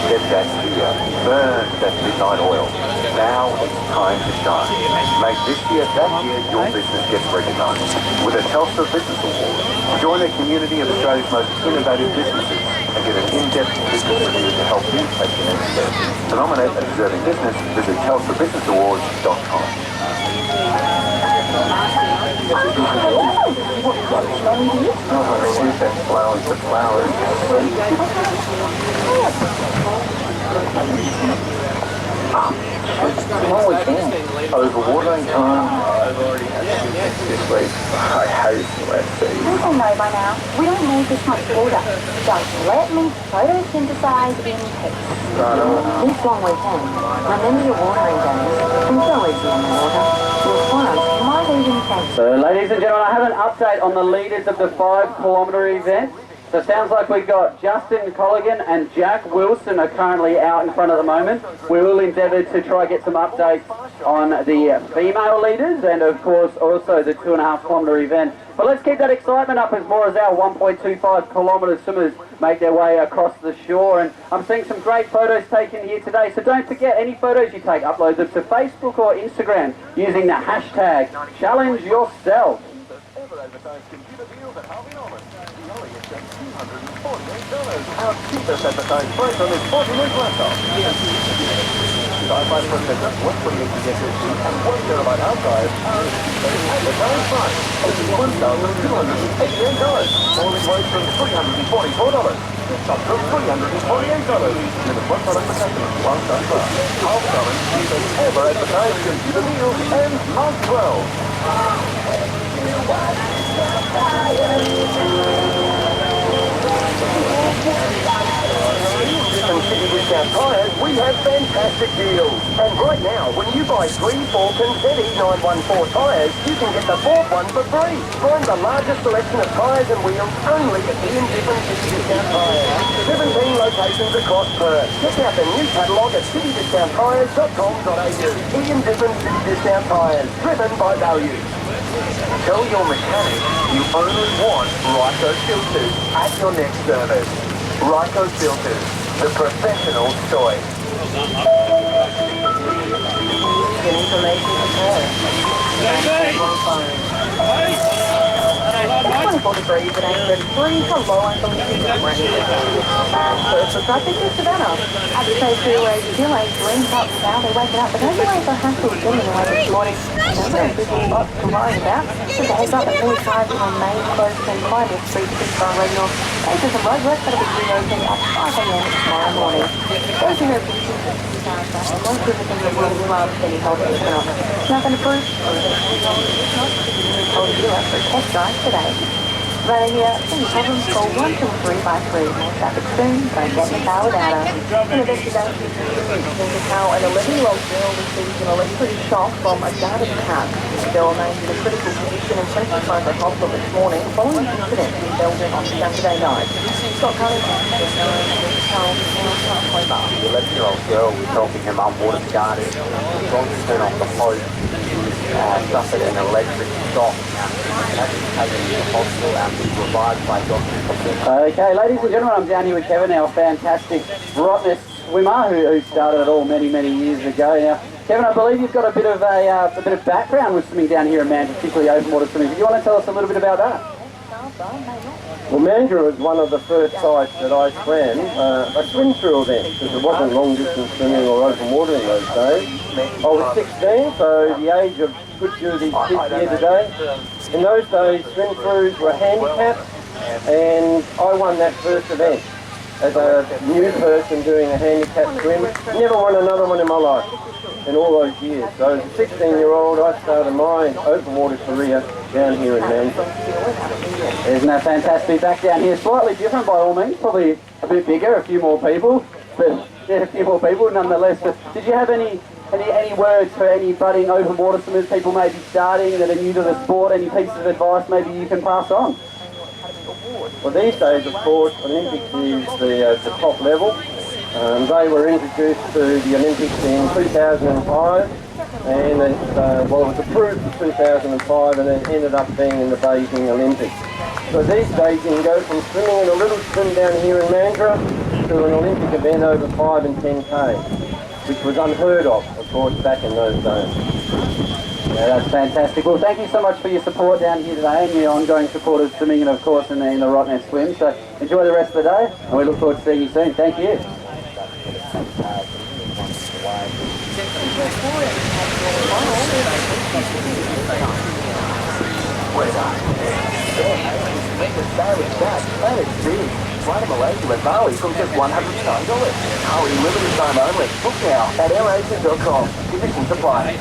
Get that fear. Burn that midnight oil. Now it's time to shine. Make this year that year your business gets recognised. With a Telstra Business Award. Join a community of Australia's most innovative businesses and get an in-depth business review to help you take the next step. To nominate a deserving business, visit TelstraBusinessAwards.com. Flowers to flowers. Overwatering time. I've already had this week. I hate let's see. People know by now, we don't need this much water. Just let me photosynthesize in peace. This long weekend, remember your watering days. And go easy on the water. Your plants might even thank you. So ladies and gentlemen, I have an update on the leaders of the 5 kilometre event. So it sounds like we've got Justin Colligan and Jack Wilson are currently out in front at the moment. We will endeavour to try get some updates on the female leaders and of course also the 2.5 kilometre event. But let's keep that excitement up as more as our 1.25 kilometre swimmers make their way across the shore. And I'm seeing some great photos taken here today. So don't forget, any photos you take, upload them to Facebook or Instagram using the hashtag #ChallengeYourself. Our cheapest advertised price on this 40-inch laptop. Sci-fi processor, 128 SSD, and 1 terabyte hard drive. Advertised price only $1,288. All invoice from $344. Shop from $348. Limit one product per customer, one time price. Our current cheapest ever advertised computer deals and Mark 12. City Discount Tyres, we have fantastic deals. And right now, when you buy 3 Falcon ZE914 tyres, you can get the 4th one for free. Find the largest selection of tyres and wheels only at Ian Different City Discount Tyres. 17 locations across Perth. Check out the new catalogue at citydiscounttyres.com.au. Ian Different City Discount Tyres, driven by value. Tell your mechanic you only want Ryco filters at your next service. Ryco filters, the professional choice. Get information prepared. 24 degrees at 8:33, hello, I'm the First was traffic to Savannah. At the stage 3 where you feel like green up now, they're waking up, but don't you wait for hassle getting away this morning. There's busy lots to worry about. Just a heads up that many cars will remain closed and quiet with Street 6 for regular. Thanks for some road work that'll be reopening at 5 a.m. tomorrow morning. Those who have most visitors will love any health insurance. Nothing approved. Told you for a test drive today. Right here, any problems, call 12353. More traffic soon, don't get in the car without us. In investigation, how an 11-year-old girl received an electric shock from a guarded car. The girl remains in a critical condition and went to private hospital this morning following an incident in Belgium on Saturday night. Scott Cunningham, the 11-year-old girl was helping her mum water the garden. She was trying to turn off the hose. Suffered an electric shock. Actually taken to the hospital and was revived by doctors. Okay, ladies and gentlemen, I'm down here with Kevin, our fantastic Rottnest swimmer who started it all many years ago. Now, Kevin, I believe you've got a bit of background with swimming down here in Mandurah, particularly open water swimming. Do you want to tell us a little bit about that? Well, Mandurah was one of the first sites that I swam. I swim through then because it wasn't long distance swimming or open water in those days. I was 16, so the age of good duty kids here today. In those days, swim throughs were handicapped, and I won that first event as a new person doing a handicap swim. Never won another one in my life in all those years. So as a 16-year-old, I started my open water career down here in Mandurah. Isn't that fantastic? Back down here, slightly different by all means, probably a bit bigger, a few more people, but yeah, a few more people nonetheless. But did you have any words for any budding open water swimmers, people maybe starting that are new to the sport, any pieces of advice maybe you can pass on? Well, these days, of course, Olympics is the top level. They were introduced to the Olympics in 2005, and it was approved in 2005, and it ended up being in the Beijing Olympics. So these days you can go from swimming in a little swim down here in Mandurah to an Olympic event over 5 and 10K, which was unheard of course, back in those days. Yeah, that's fantastic. Well, thank you so much for your support down here today and your ongoing support of swimming and, of course, in the Rottnest swim. So enjoy the rest of the day, and we look forward to seeing you soon. Thank you. Fly to Malaysia with Bali from just $100. Bali limited time only. Book now at airagent.com. Conditions apply.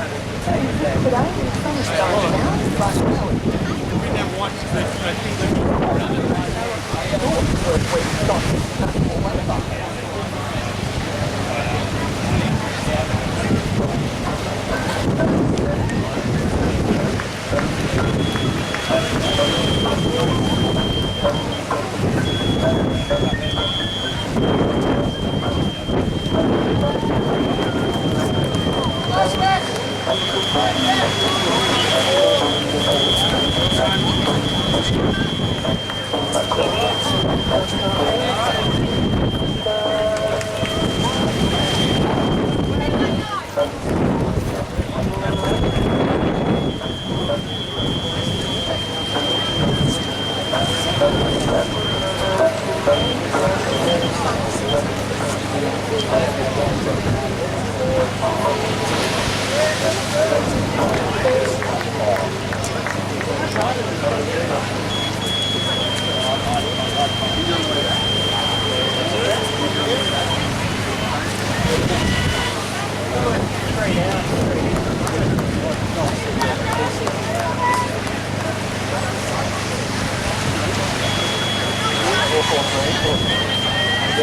I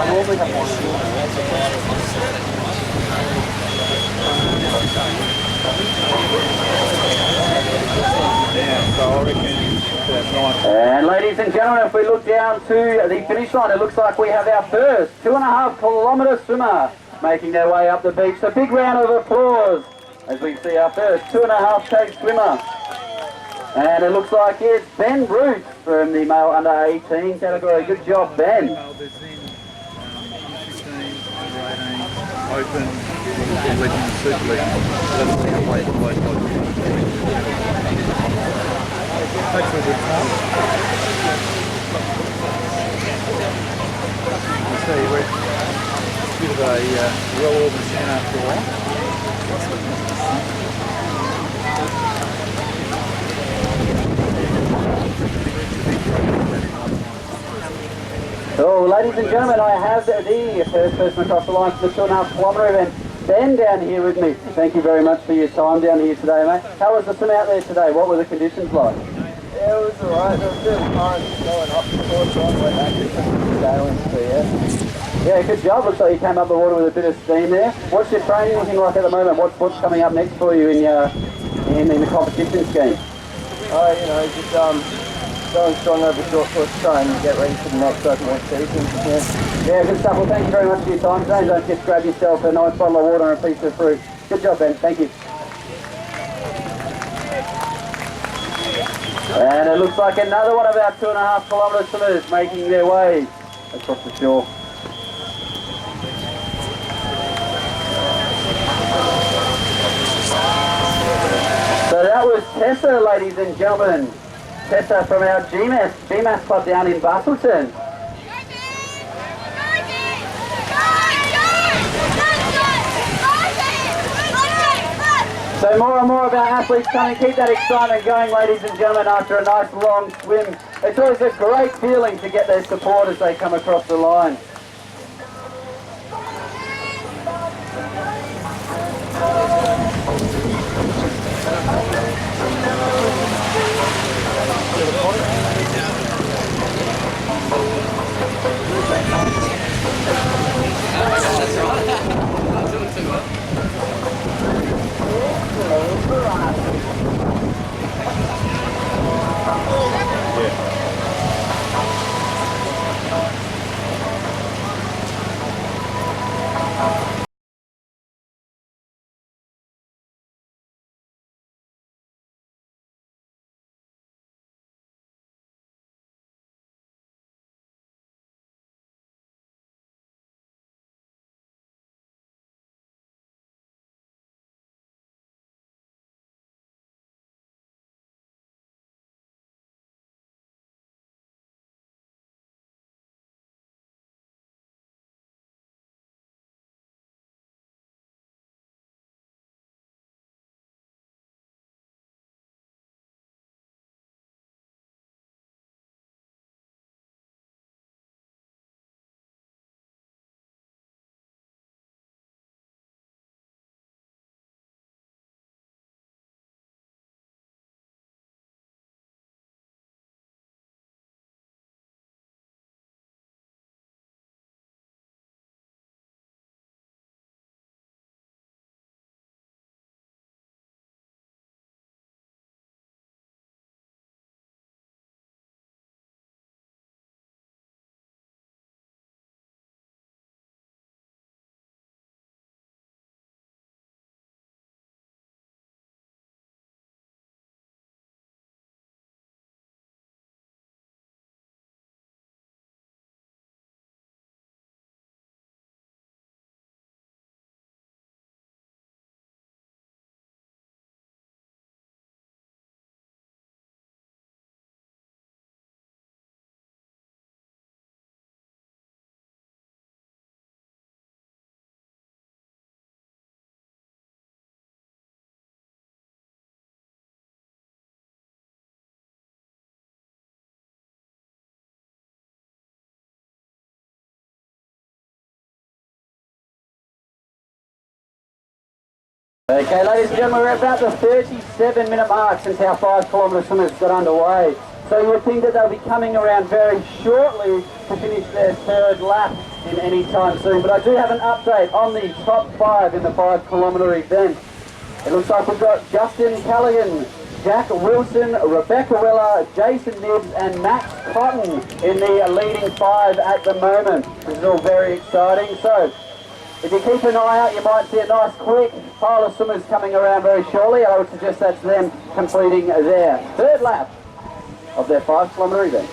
normally have And ladies and gentlemen, if we look down to the finish line, it looks like we have our first 2.5 kilometre swimmer making their way up the beach. So big round of applause as we see our first 2.5K swimmer. And it looks like it's Ben Root from the male under 18 category. Good job, Ben. Open, legend, super legend. Doesn't see a weight, takes a bit of time. You see, we're a bit of a well-oiled machine after a while. So, ladies and gentlemen, I have the first person across the line for the 2.5 kilometre event. Ben down here with me. Thank you very much for your time down here today, mate. How was the swim out there today? What were the conditions like? Yeah, it was alright. There was a bit of time going up the course, on the way back to sailing, so yeah. Yeah, good job. Looks like you came up the water with a bit of steam there. What's your training looking like at the moment? What's coming up next for you in the competition scheme? Oh, you know, just going strong over short course, trying to get ready for the next season. Yeah, good stuff. Well, thank you very much for your time today. Don't forget to grab yourself a nice bottle of water and a piece of fruit. Good job, Ben. Thank you. And it looks like another one of our 2.5 kilometre swimmers making their way across the shore. So that was Tessa, ladies and gentlemen. Tessa from our GMAS club down in Bustleton. So more and more of our athletes coming. Keep that excitement going, ladies and gentlemen, after a nice long swim. It's always a great feeling to get their support as they come across the line. Okay, ladies and gentlemen, we're at about the 37-minute mark since our 5 kilometre swimmers got underway. So you would think that they'll be coming around very shortly to finish their 3rd lap in any time soon. But I do have an update on the top 5 in the 5 kilometre event. It looks like we've got Justin Callaghan, Jack Wilson, Rebecca Weller, Jason Nibbs and Max Cotton in the leading 5 at the moment. This is all very exciting. So if you keep an eye out, you might see a nice quick pile of swimmers coming around very shortly. I would suggest that's them completing their 3rd lap of their 5 kilometre event.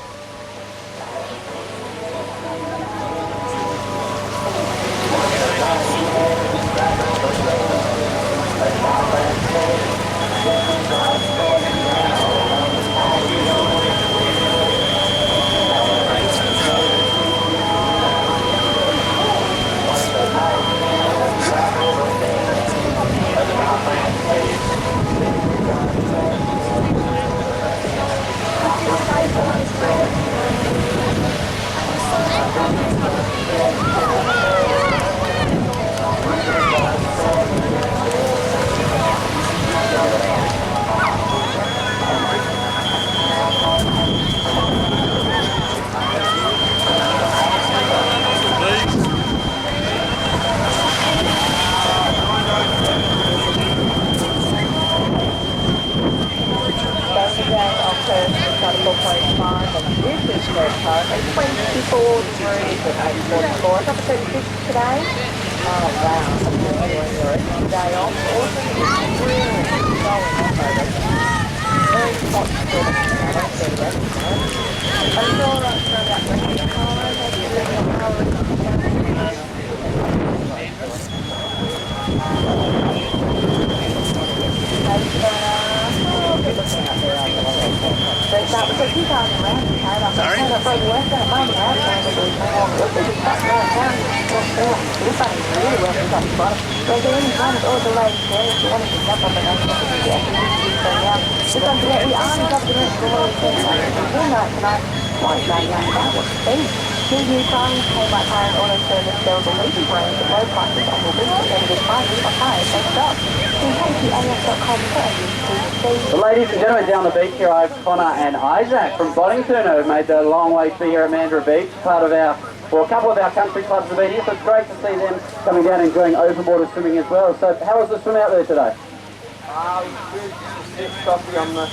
Well, ladies and gentlemen, down the beach here I have Connor and Isaac from Boddington who have made the long way to be here at Mandurah Beach. Part of our, well, a couple of our country clubs have been here, so it's great to see them coming down and enjoying open water swimming as well. So how was the swim out there today? Good. Just a bit stocky on the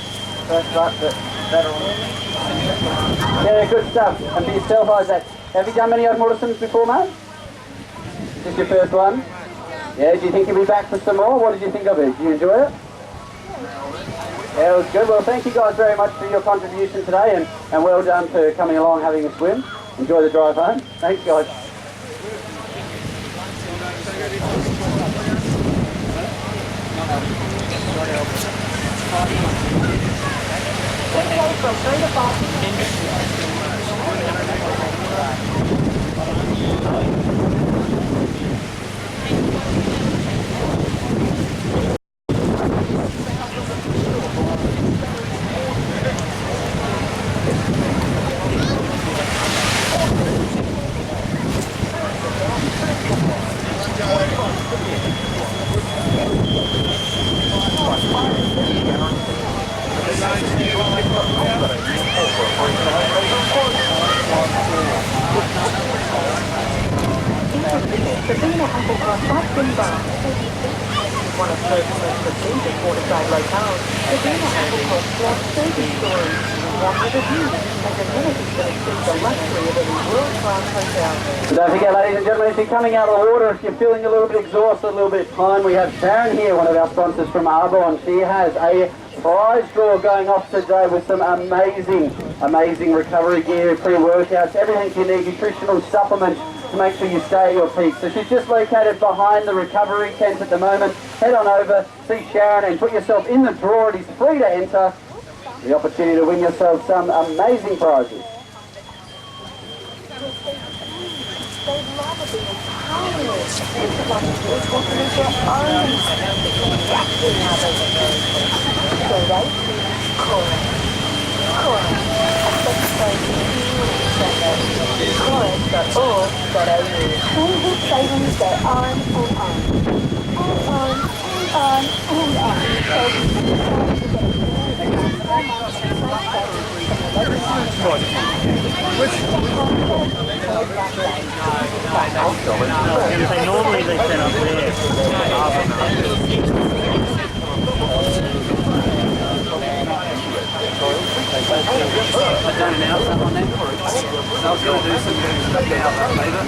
first lap, but better on it. Yeah, good stuff. And for yourself, Isaac, have you done many open water swims before, mate? Is this your first one? Yeah, do you think you'll be back for some more? What did you think of it? Did you enjoy it? Yeah, it was good. Well, thank you guys very much for your contribution today, and well done for coming along having a swim. Enjoy the drive home. Thanks, guys. From 3 to 5. Sabina Applecross Boston Bar. One of Perth's most prestigious waterside locales, Sabina Applecross flaunts 30 stories, one with a view, and amenities that exceed the luxury of any world-class hotel. So don't forget, ladies and gentlemen, if you're coming out of the water, if you're feeling a little bit exhausted, a little bit tired, we have Sharon here, one of our sponsors from Arbonne. She has a prize draw going off today with some amazing recovery gear, pre-workouts, everything you need, nutritional supplements to make sure you stay at your peak. So she's just located behind the recovery tent at the moment. Head on over, see Sharon and put yourself in the draw. It is free to enter. The opportunity to win yourself some amazing prizes. Savings their arm and arm. Normally they set up there. I don't announce that one then. So I was going to do some stuff now later.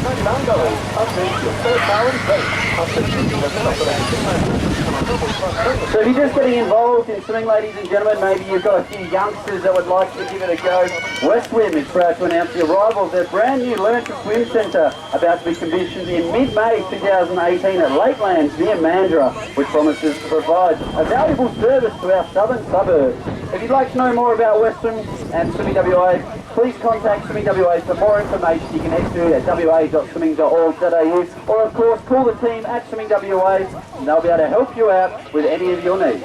So if you're just getting involved in swimming, ladies and gentlemen, maybe you've got a few youngsters that would like to give it a go, West Swim is proud to announce the arrival of their brand new Learn to Swim Centre, about to be commissioned in mid-May 2018 at Lakelands near Mandurah, which promises to provide a valuable service to our southern suburbs. If you'd like to know more about West Swim and Swimming WA, please contact Swimming WA for more information. You can head to at wa.swimming.org.au, or of course call the team at Swimming WA and they'll be able to help you out with any of your needs.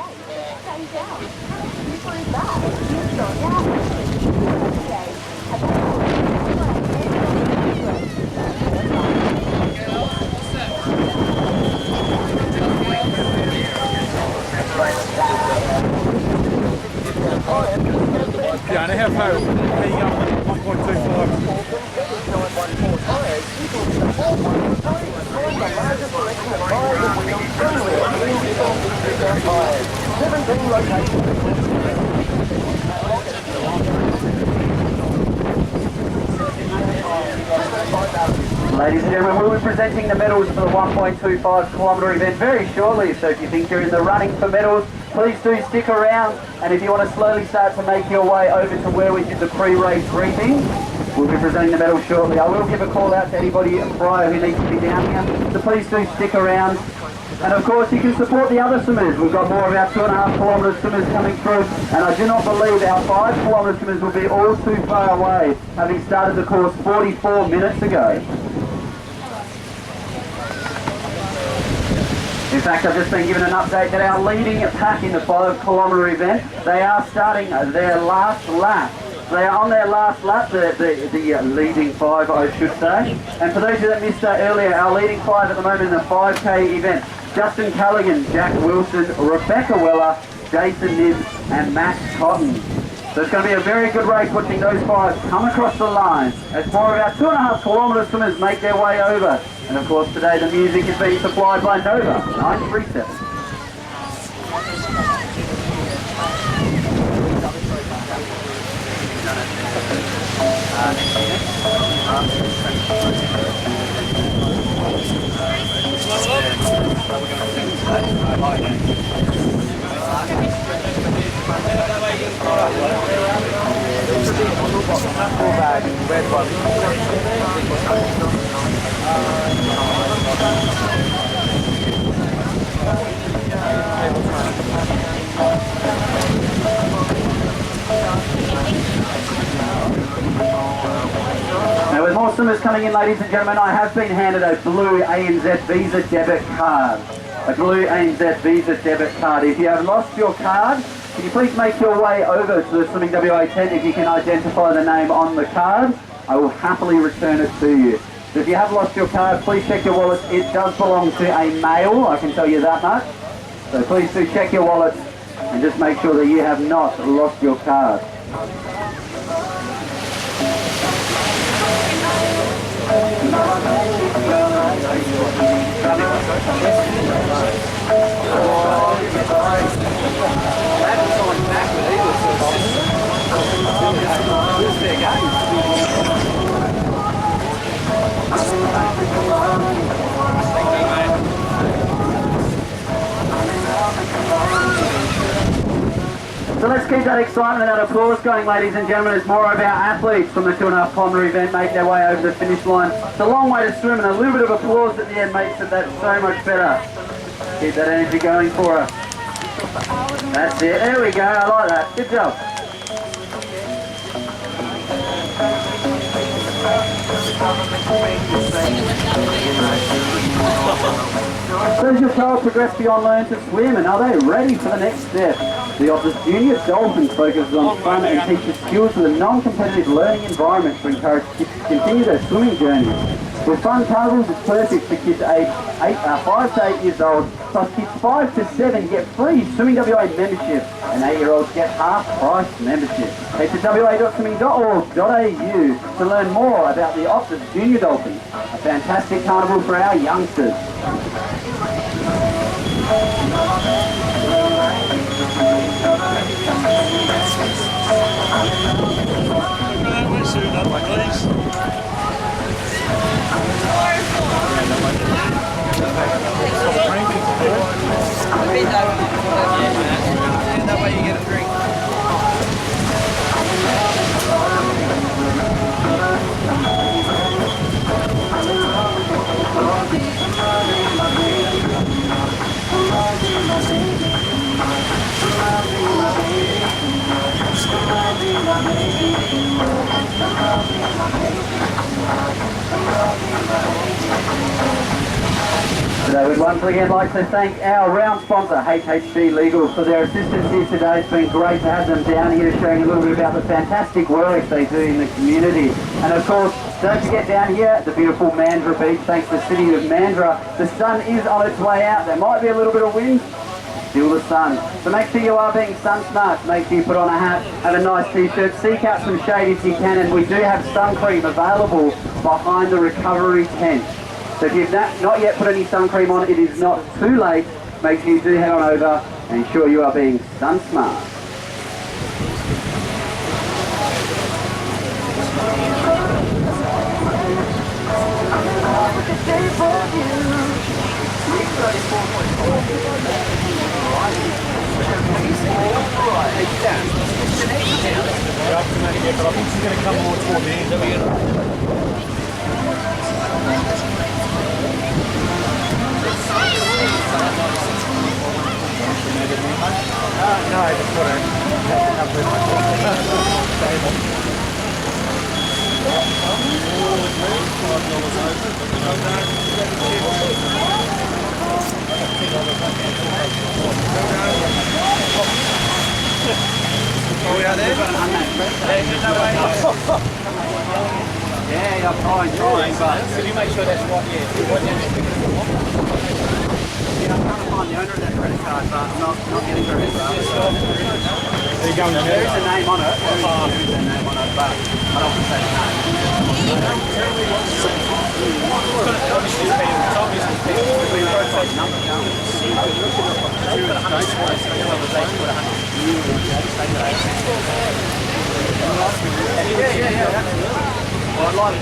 Fiona, how far are you up 1.25? Ladies and gentlemen, we'll be presenting the medals for the 1.25 kilometre event very shortly, so if you think you're in the running for medals, please do stick around, and if you want to slowly start to make your way over to where we did the pre-race briefing, we'll be presenting the medals shortly. I will give a call out to anybody prior who needs to be down here, so please do stick around. And of course you can support the other swimmers. We've got more of our 2.5 kilometre swimmers coming through, and I do not believe our 5 kilometre swimmers will be all too far away, having started the course 44 minutes ago. In fact, I've just been given an update that our leading pack in the 5 kilometre event, they are starting their last lap. They are on their last lap, the leading 5, I should say. And for those of you that missed that earlier, our leading 5 at the moment in the 5K event, Justin Callaghan, Jack Wilson, Rebecca Weller, Jason Nibbs and Max Cotton. So it's going to be a very good race watching those 5 come across the line as more of our 2.5 kilometre swimmers make their way over. And of course today the music is being supplied by Nova 937. Now with more swimmers coming in, ladies and gentlemen, I have been handed a blue ANZ Visa debit card. A blue ANZ Visa debit card. If you have lost your card, can you please make your way over to the Swimming WA tent if you can identify the name on the card? I will happily return it to you. So if you have lost your card, please check your wallets. It does belong to a male, I can tell you that much. So please do check your wallets and just make sure that you have not lost your card. So let's keep that excitement and that applause going, ladies and gentlemen, as more of our athletes from the 2.5 kilometre event make their way over the finish line. It's a long way to swim, and a little bit of applause at the end makes it that so much better. Keep that energy going for us. That's it. There we go. I like that. Good job. So as your child progress beyond learn to swim, and are they ready for the next step? The Optus Junior Dolphins focuses on fun and teaches skills with a non-competitive learning environment to encourage kids to continue their swimming journey. With fun carnivals, it's perfect for kids aged 5 to 8 years old, plus kids 5 to 7 get free Swimming WA membership, and 8-year-olds get half-price membership. Head to wa.swimming.org.au to learn more about the Optus Junior Dolphins, a fantastic carnival for our youngsters. That way you get a drink. Today we'd once again like to thank our round sponsor, HHG Legal, for their assistance here today. It's been great to have them down here sharing a little bit about the fantastic work they do in the community. And of course, don't forget down here, the beautiful Mandurah Beach, thanks to the city of Mandurah. The sun is on its way out. There might be a little bit of wind, still the sun. So make sure you are being sun smart. Make sure you put on a hat, have a nice t-shirt, seek out some shade if you can, and we do have sun cream available behind the recovery tent. So if you've not yet put any sun cream on, it is not too late. Make sure you do head on over and ensure you are being sun smart. Yeah, I'm trying, but could you make sure that's what, yeah, I'm trying to find the owner of that credit card, but I'm not getting through it. There is a name on it, there is a name on it, but I don't want to say the name. Yeah, absolutely. Well, I'd like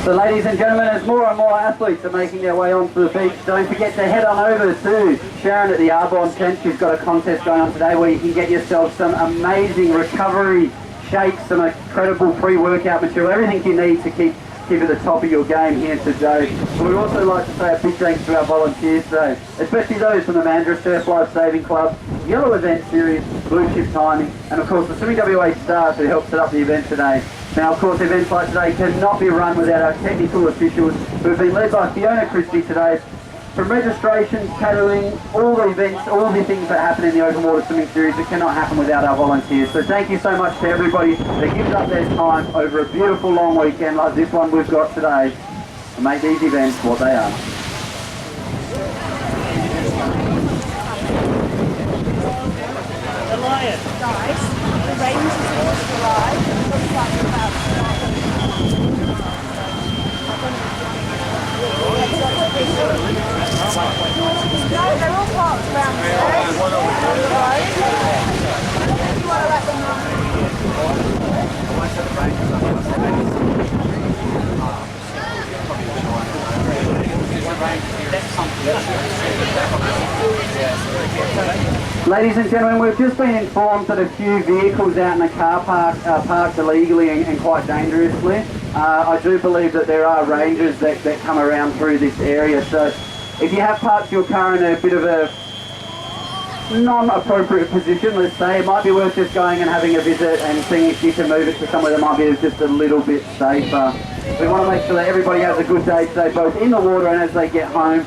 So ladies and gentlemen, as more and more athletes are making their way onto the beach, don't forget to head on over to Sharon at the Arbonne tent. She's got a contest going on today where you can get yourself some amazing recovery shakes, some incredible pre-workout material, everything you need to keep at the top of your game here today. We'd also like to say a big thanks to our volunteers today, especially those from the Mandurah Surf Life Saving Club, Yellow Event Series, Blue Chip Timing, and of course the Swimming WA staff who helped set up the event today. Now, of course, events like today cannot be run without our technical officials who have been led by Fiona Christie today. From registrations, catering, all the events, all the things that happen in the open water swimming series, it cannot happen without our volunteers. So thank you so much to everybody that gives up their time over a beautiful long weekend like this one we've got today to make these events what they are. The lion. Guys, the range is towards the ride. It looks like about no, they're all parked around the road. You want to let them know. Ladies and gentlemen, we've just been informed that a few vehicles out in the car park are parked illegally and quite dangerously. I do believe that there are rangers that come around through this area. So if you have parked your car in a bit of a non-appropriate position, let's say, it might be worth just going and having a visit and seeing if you can move it to somewhere that might be just a little bit safer. We want to make sure that everybody has a good day today, both in the water and as they get home.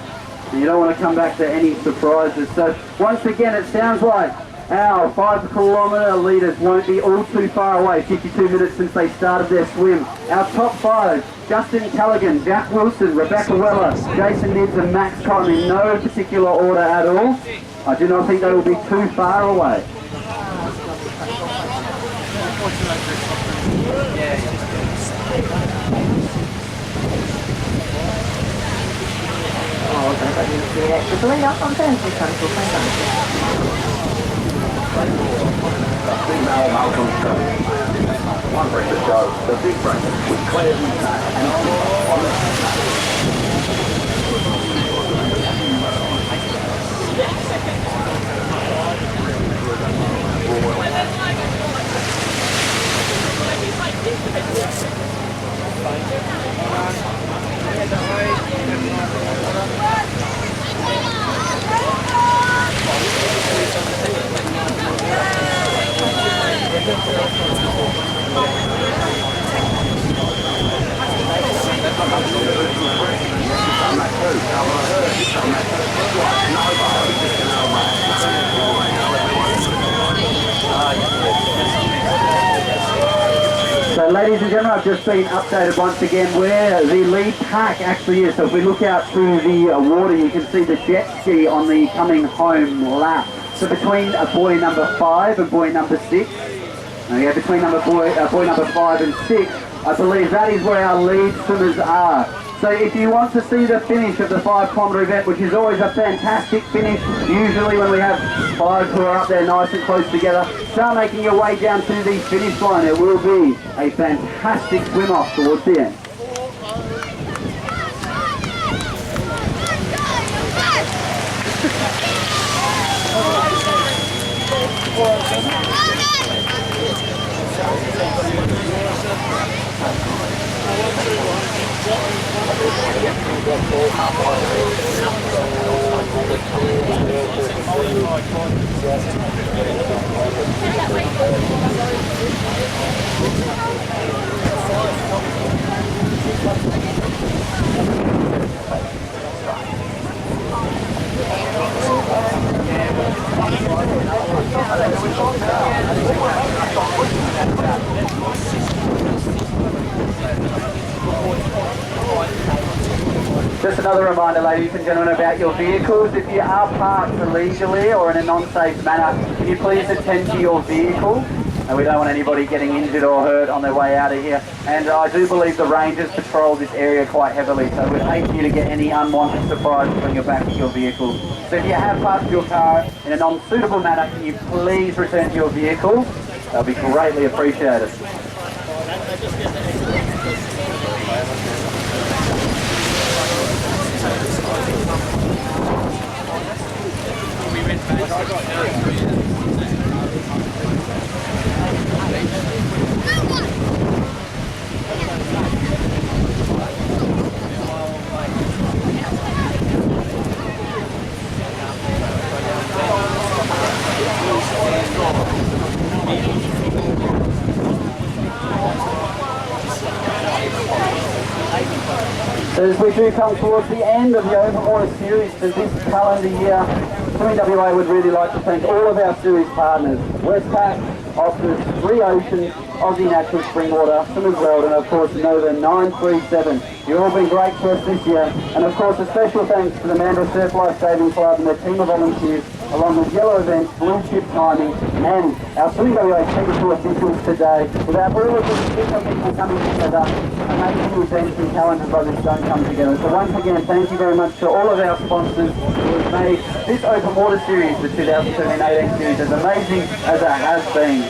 And you don't want to come back to any surprises. So once again, it sounds like our 5 kilometre leaders won't be all too far away, 52 minutes since they started their swim. Our top 5, Justin Callaghan, Jack Wilson, Rebecca Weller, Jason Nibbs and Max Cotton, in no particular order at all. I do not think they will be too far away. Female Malcolm Show. One breakfast show, the big breakfast with Claire and So ladies and gentlemen, I've just been updated once again where the lead pack actually is. So if we look out through the water, you can see the jet ski on the coming home lap. So between boy number 5 and boy number 6, between boy number 5 and 6, I believe that is where our lead swimmers are. So if you want to see the finish of the 5 kilometre event, which is always a fantastic finish, usually when we have 5 who are up there nice and close together, start making your way down to the finish line. It will be a fantastic swim off towards the end. Just another reminder, ladies and gentlemen, about your vehicles. If you are parked illegally or in a non-safe manner, can you please attend to your vehicle? And we don't want anybody getting injured or hurt on their way out of here. And I do believe the rangers patrol this area quite heavily, so we'd hate for you to get any unwanted surprises when you're back at your vehicle. So if you have parked your car in a non-suitable manner, can you please return to your vehicle? That'll be greatly appreciated. So as we do come towards the end of the open water series for this calendar year, Swimming WA would really like to thank all of our series partners, Westpac, Optus, Three Oceans, Aussie Natural Spring Water, Swimmers World, and of course Nova 937. You've all been great to us this year, and of course a special thanks to the Mandurah Surf Life Saving Club and their team of volunteers, along with Yellow Events, Blue Chip Timing, and our Swimming WA technical officials today. Without all of these people coming together, amazing events and calendars like this don't come together. So once again, thank you very much to all of our sponsors who have made this open water series, the 2017-18 series, as amazing as it has been.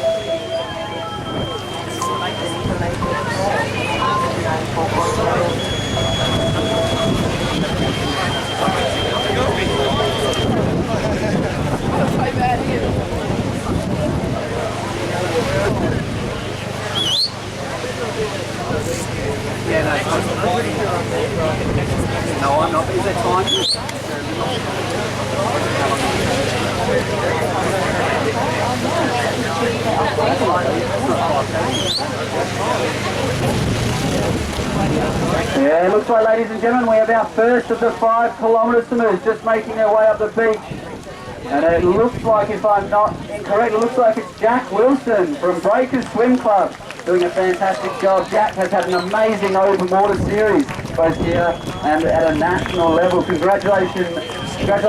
Yeah, it looks like, ladies and gentlemen, we have our first of the 5 kilometre swimmers just making their way up the beach. And it looks like, if I'm not incorrect, it looks like it's Jack Wilson from Breakers Swim Club doing a fantastic job. Jack has had an amazing open water series both here and at a national level. Congratulations, Jack.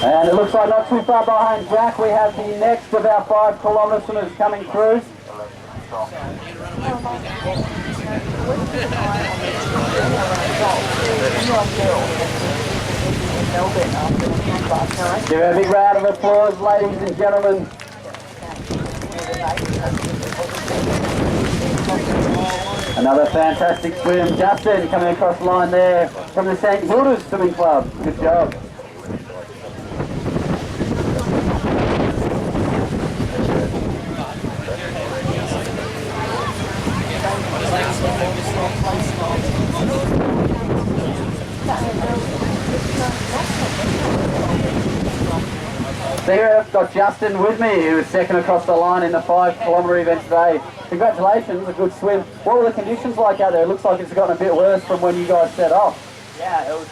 And it looks like not too far behind Jack, we have the next of our 5 kilometre swimmers coming through. Give her a big round of applause, ladies and gentlemen. Another fantastic swim. Justin coming across the line there from the St. Hilda's Swimming Club. Good job. So here I've got Justin with me, who was second across the line in the 5 kilometre event today. Congratulations, a good swim. What were the conditions like out there? It looks like it's gotten a bit worse from when you guys set off. Yeah, it was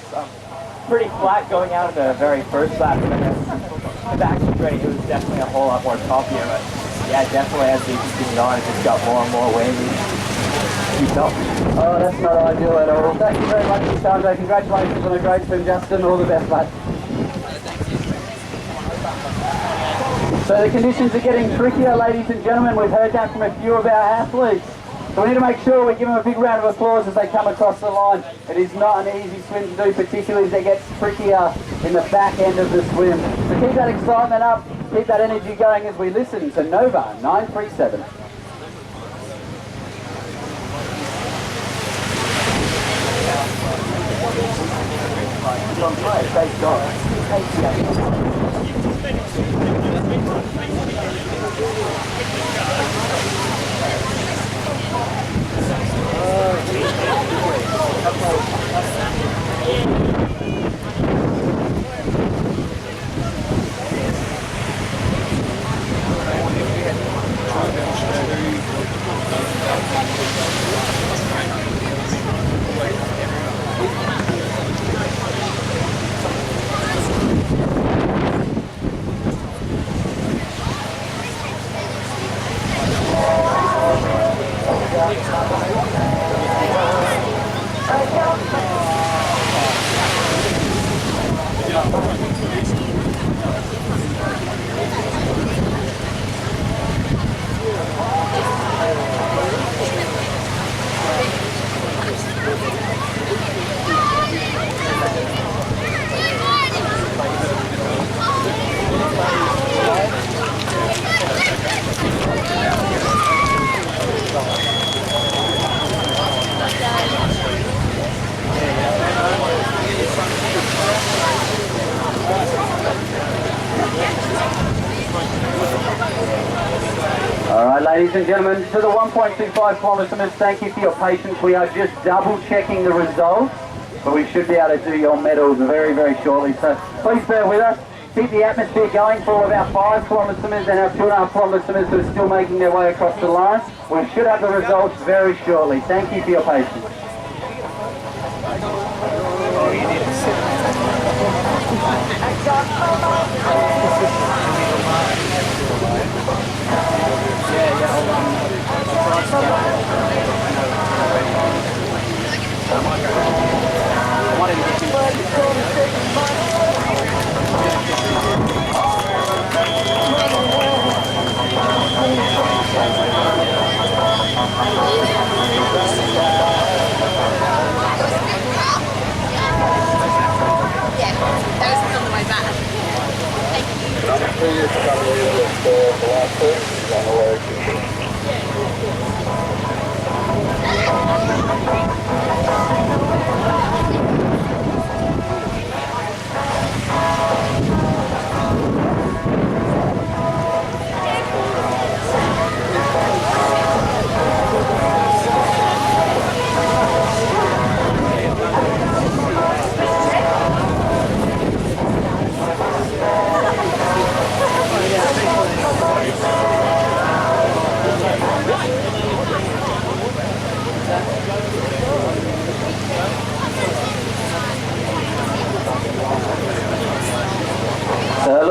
pretty flat going out of the very first lap, but then the back straight, it was definitely a whole lot more toppier, but yeah, definitely as we continued on, it just got more and more wavy. Oh, that's not ideal at all. Thank you very much, Sandra. Congratulations on a great swim, Justin. All the best, mate. So the conditions are getting trickier, ladies and gentlemen. We've heard that from a few of our athletes. So we need to make sure we give them a big round of applause as they come across the line. It is not an easy swim to do, particularly as it gets trickier in the back end of the swim. So keep that excitement up, keep that energy going as we listen to Nova 937. Alright, ladies and gentlemen, to the 1.25 kilometre swimmers, thank you for your patience. We are just double checking the results, but we should be able to do your medals very, very shortly. So please bear with us. Keep the atmosphere going for all of our 5 kilometre swimmers and our 2.5 kilometre swimmers who are still making their way across the line. We should have the results very shortly. Thank you for your patience.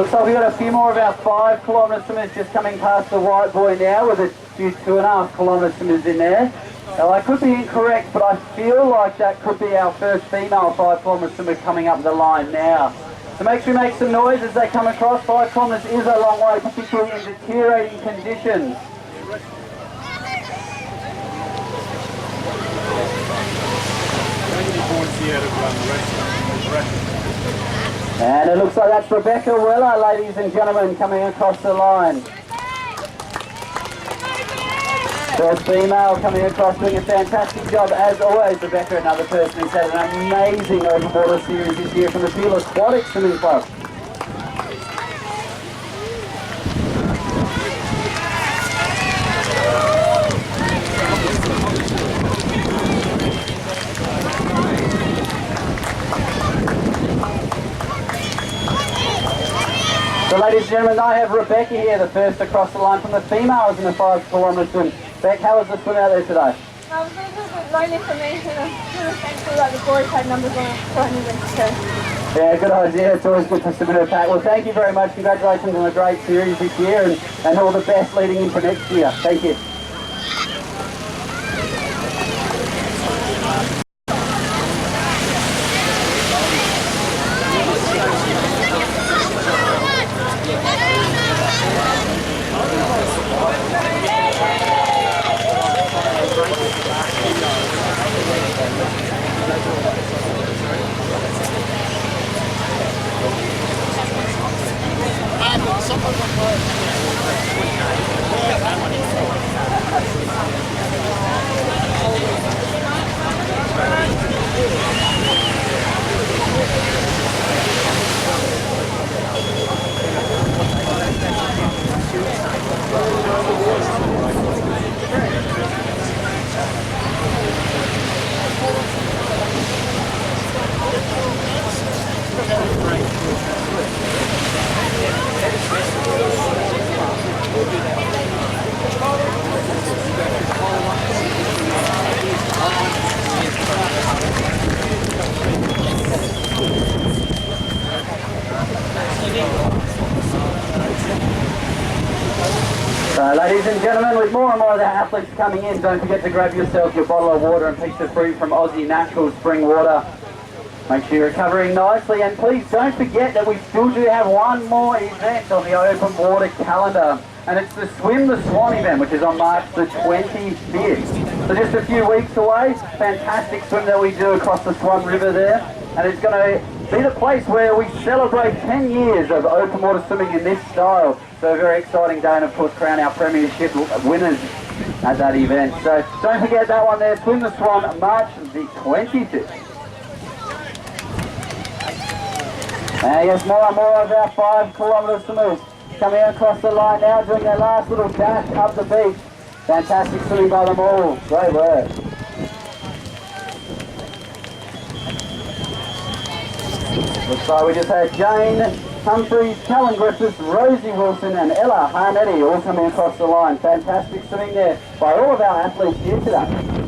looks like we've got a few more of our 5 kilometre swimmers just coming past the white buoy now with a few 2.5 kilometre swimmers in there. Now I could be incorrect, but I feel like that could be our first female 5 kilometre swimmer coming up the line now. So make sure you make some noise as they come across. 5 kilometres is a long way, particularly in deteriorating conditions. And it looks like that's Rebecca Weller, ladies and gentlemen, coming across the line. First female coming across, doing a fantastic job as always. Rebecca, another person who's had an amazing open water series this year from the Fearless Aquatic Swimming Club. So ladies and gentlemen, I have Rebecca here, the first across the line from the females in the 5 kilometre swim. Beck, how was the swim out there today? It was a little bit low information. I'm really thankful that the boys had numbers on it. Yeah, good idea. It's always good to submit a pack. Well, thank you very much. Congratulations on a great series this year and all the best leading into next year. Thank you. Ladies and gentlemen, with more and more of the athletes coming in, don't forget to grab yourself your bottle of water and piece of fruit from Aussie Natural Spring Water. Make sure you're recovering nicely, and please don't forget that we still do have one more event on the open water calendar, and it's the Swim the Swan event, which is on March the 25th. So just a few weeks away. Fantastic swim that we do across the Swan River there, and it's going to be the place where we celebrate 10 years of open water swimming in this style. So a very exciting day, and of course crown our premiership winners at that event. So don't forget that one there, Swim the Swan, March the 25th. And yes, more and more of our 5 kilometre swimmers coming across the line now, doing their last little dash up the beach. Fantastic swimming by them all. Great work. Looks like we just had Jane Humphreys, Callan Griffiths, Rosie Wilson and Ella Harnetti all coming across the line. Fantastic swimming there by all of our athletes here today.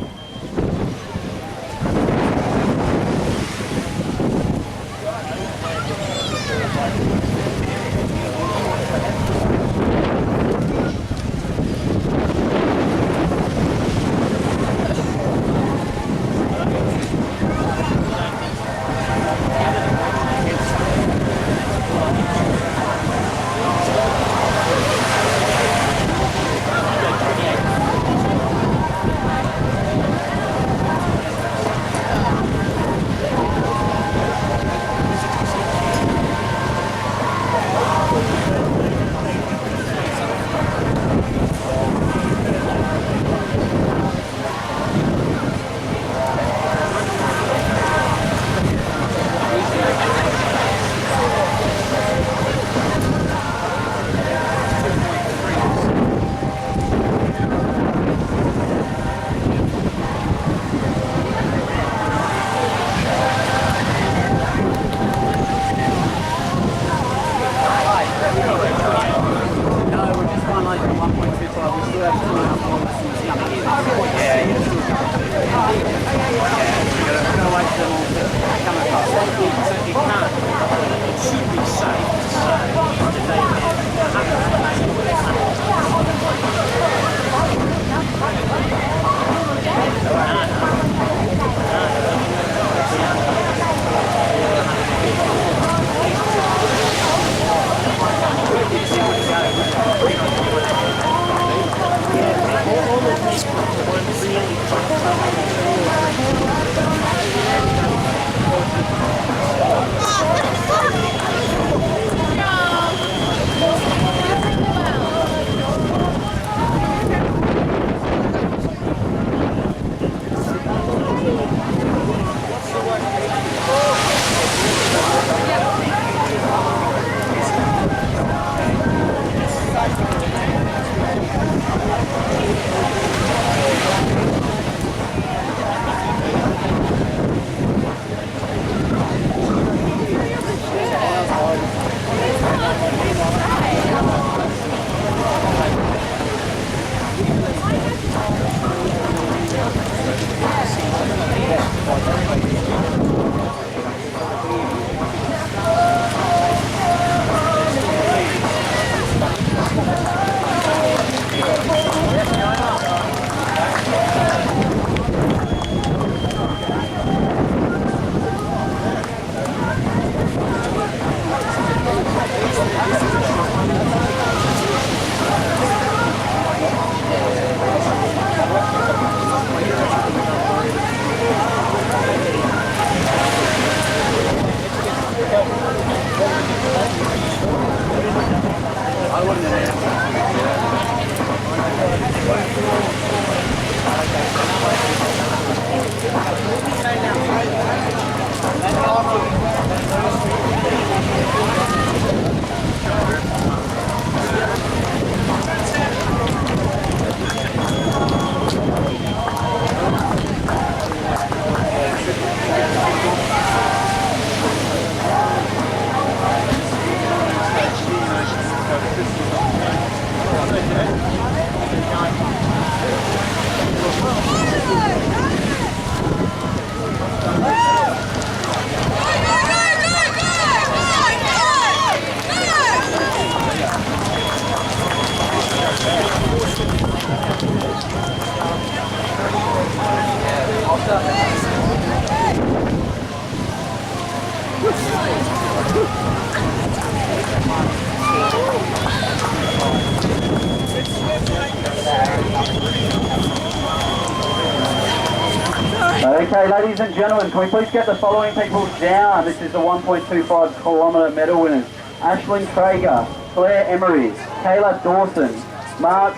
ladies and gentlemen, can we please get the following people down? This is the 1.25 kilometre medal winners. Ashlyn Traeger, Claire Emery, Kayla Dawson, Mark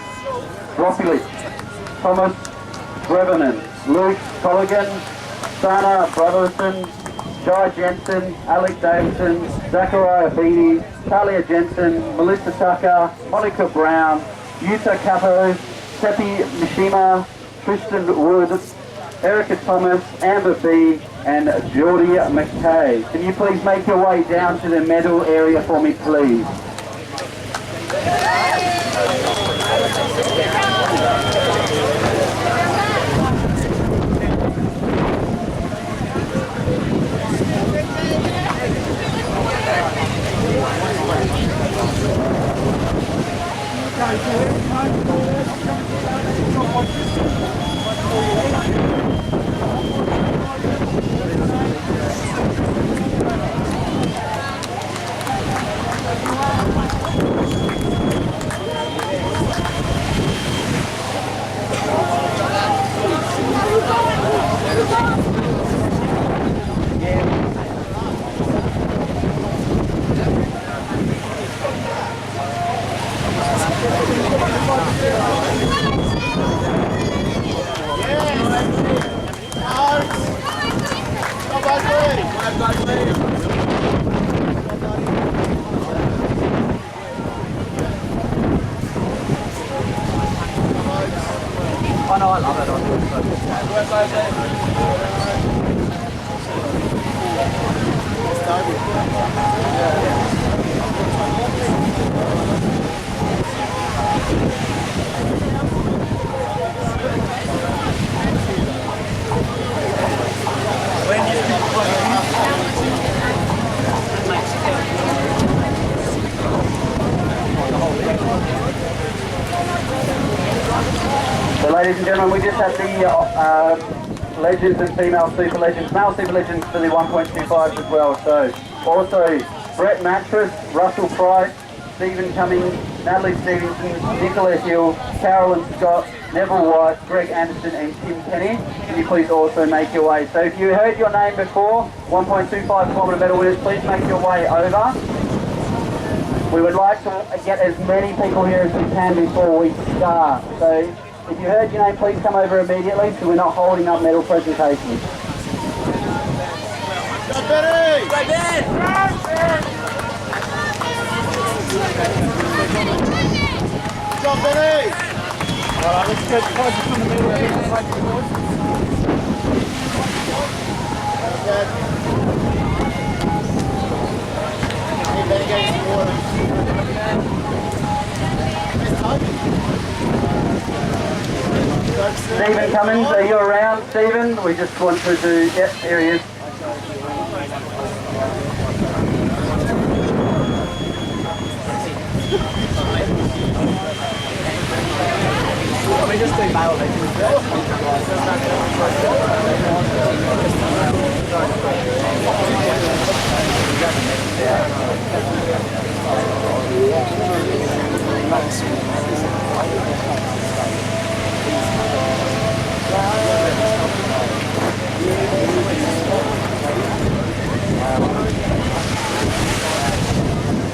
Ropilich, Thomas Breverman, Luke Colligan, Sana Brotherson, Jai Jensen, Alec Davidson, Zachariah Beattie, Talia Jensen, Melissa Tucker, Monica Brown, Yuta Capo, Seppi Mishima, Tristan Wood, Erica Thomas, Amber B, and Geordie McKay. Can you please make your way down to the medal area for me, please? Oh no, I love it. So ladies and gentlemen, we just had the legends and female super legends, male super legends for the 1.25 as well. So also Brett Mattress, Russell Price, Stephen Cummings, Natalie Stevenson, Nicola Hill, Carolyn Scott, Neville White, Greg Anderson and Tim Kenny. Can you please also make your way? So if you heard your name before, 1.25 kilometre medal winners, please make your way over. We would like to get as many people here as we can before we start. So if you heard your name, please come over immediately so we're not holding up medal presentations. Go Benny! Go Ben! Go Benny! Alright, let's go closer from the middle of the boys. Hey, Benny, get some water. Stephen Cummins, are you around, Stephen? We just want to do, yep, here he is. Can we just do male legends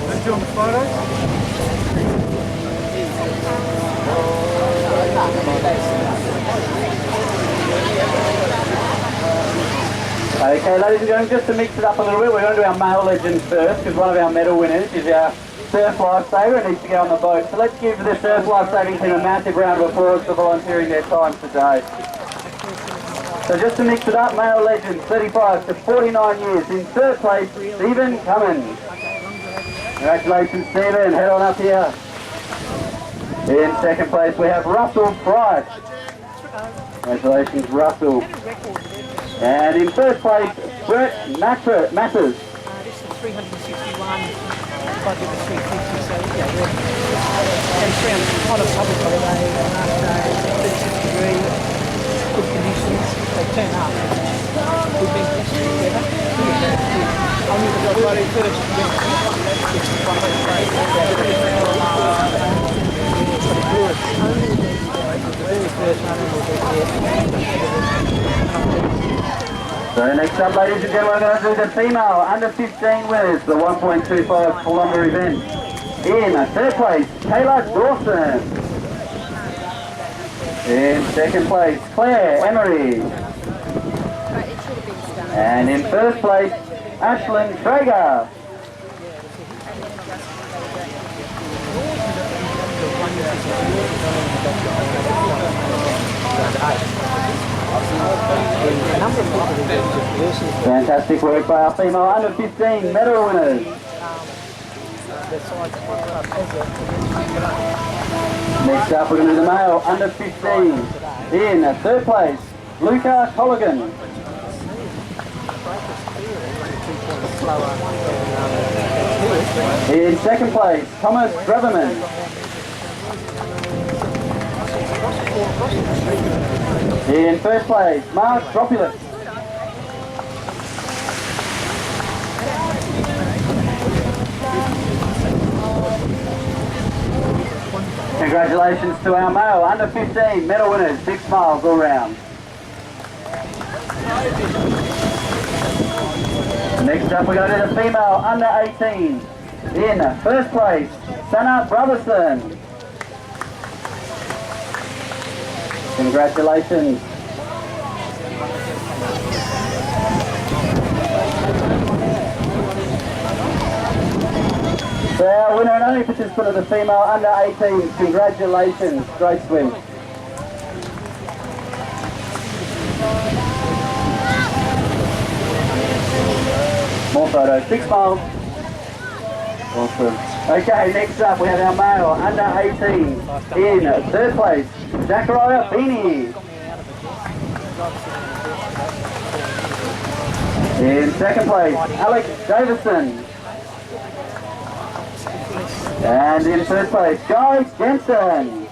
Let's do the photos. Okay, ladies and gentlemen, just to mix it up a little bit, we're going to do our male legends first, because one of our medal winners is our surf lifesaver and needs to get on the boat. So let's give the surf lifesaving team a massive round of applause for volunteering their time today. So just to mix it up, male legends, 35 to 49 years. In third place, Stephen Cummins. Congratulations, Stephen. Head on up here. In second place, we have Russell Price. Congratulations, Russell. And in third place, Brett Matters. This is 361, budget was 350, so yeah, and 300 on a public holiday, half day, 363, good conditions, they turn up. We've been blessed together. Only the very first year, which is one of those great, So next up, ladies and gentlemen, we're going to do the female under 15 winners, the 1.25 kilometre event. In third place, Kayla Dawson. In second place, Claire Emery. And in first place, Ashlyn Traeger. Fantastic work by our female under 15 medal winners. Next up, we're going to do the male under 15. In third place, Luca Colligan. In second place, Thomas Braverman. In first place, Mark Dropulis. Congratulations to our male under 15 medal winners, 6 miles all round. Next up, we're going to do the female under 18. In first place, Sana Brotherson. Congratulations. So our winner and only participant of the female under 18, congratulations, great swim. More photos, 6 miles. Awesome. Okay, next up we have our male under 18 in third place, Zachariah Feeney. In second place, Alex Davison. And in third place, Guy Jensen.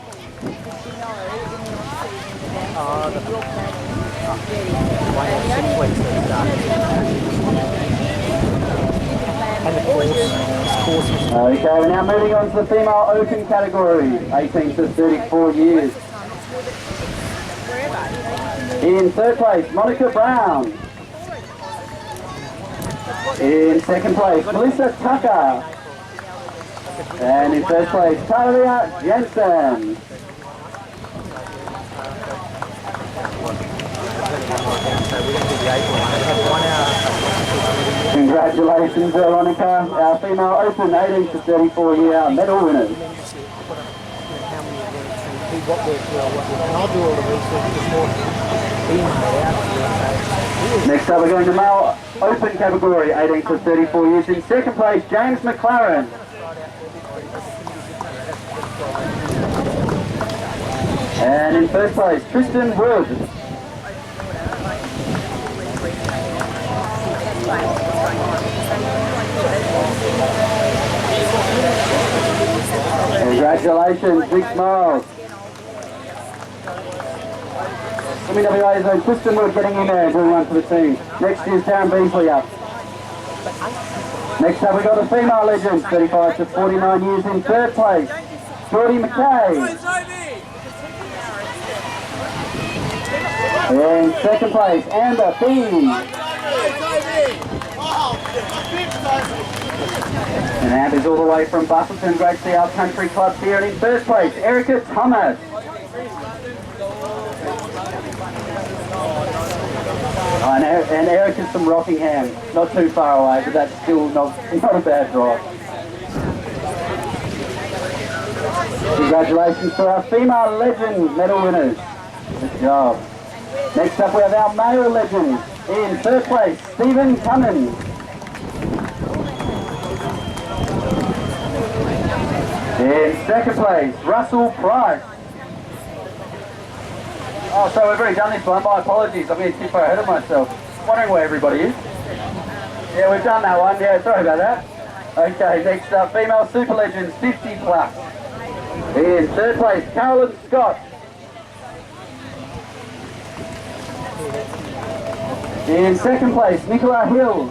Okay, we're now moving on to the female open category, 18 to 34 years. In third place, Monica Brown. In second place, Melissa Tucker. And in first place, Talia Jensen. Congratulations, Veronica, our female open 18 to 34 year medal winners. Next up, we're going to male open category, 18 to 34 years. In second place, James McLaren. And in first place, Tristan Wood. Congratulations, 6 miles. Swimming WA zone, Tristan Wood getting in there and doing one for the team. Next is Darren Beasley up. Next up we've got the female legends, 35 to 49 years in third place, Jordy McKay. In second place, Amber Fee. And Amber's all the way from Busselton, Great Sea Isle Country Club here. And in first place, Erica Thomas. And Erica's from Rockingham, not too far away, but that's still not a bad drive. Congratulations to our female legend medal winners. Good job. Next up we have our male legends. In third place, Stephen Cummins. In second place, Russell Price. Oh, so we've already done this one. My apologies. I'm getting too far ahead of myself. Wondering where everybody is. Yeah, we've done that one. Yeah, sorry about that. Okay, next up, female super legends, 50 plus. In third place, Carolyn Scott. In second place, Nicola Hill.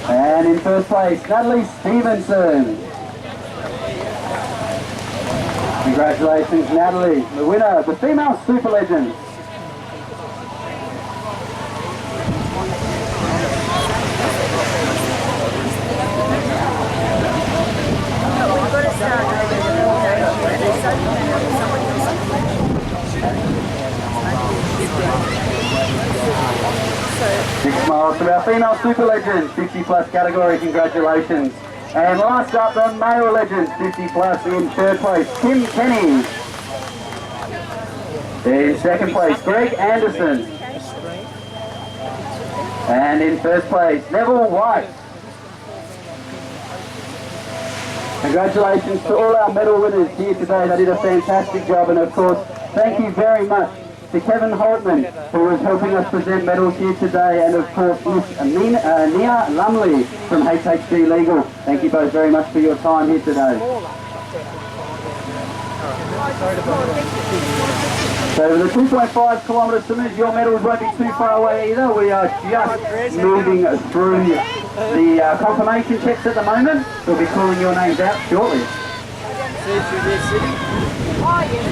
And in first place, Natalie Stevenson. Congratulations, Natalie, the winner of the Female Super Legends. Six miles to our Female Super Legends, 50 plus category, congratulations. And last up, the Male Legends, 50 plus in third place, Tim Kenny. In second place, Greg Anderson. And in first place, Neville White. Congratulations to all our medal winners here today. They did a fantastic job, and of course, thank you very much to Kevin Holtman, who was helping us present medals here today, and of course Miss Nia Lumley from HHD Legal. Thank you both very much for your time here today. So the 2.5 kilometre swimmers, your medals won't be too far away either. We are just moving through the confirmation checks at the moment. We'll be calling your names out shortly. See you through this city? Oh, yeah.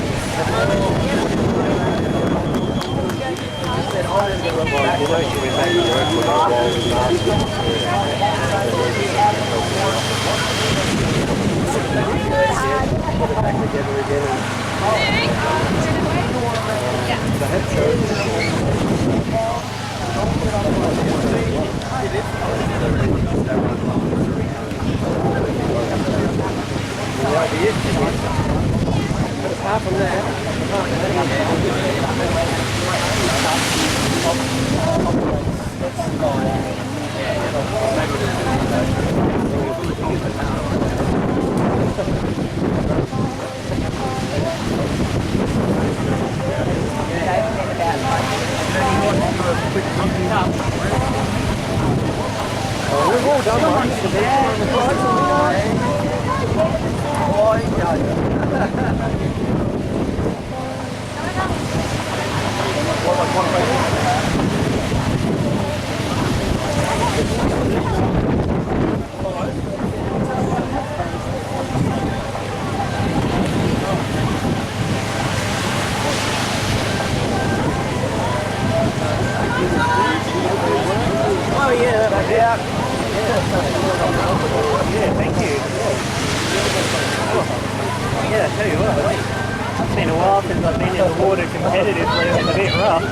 Apart from that, we've all done one. Oh yeah, that's out. Yeah, thank you. Yeah, I tell you what, it's been a while since I've been in the water competitively. It's a bit rough.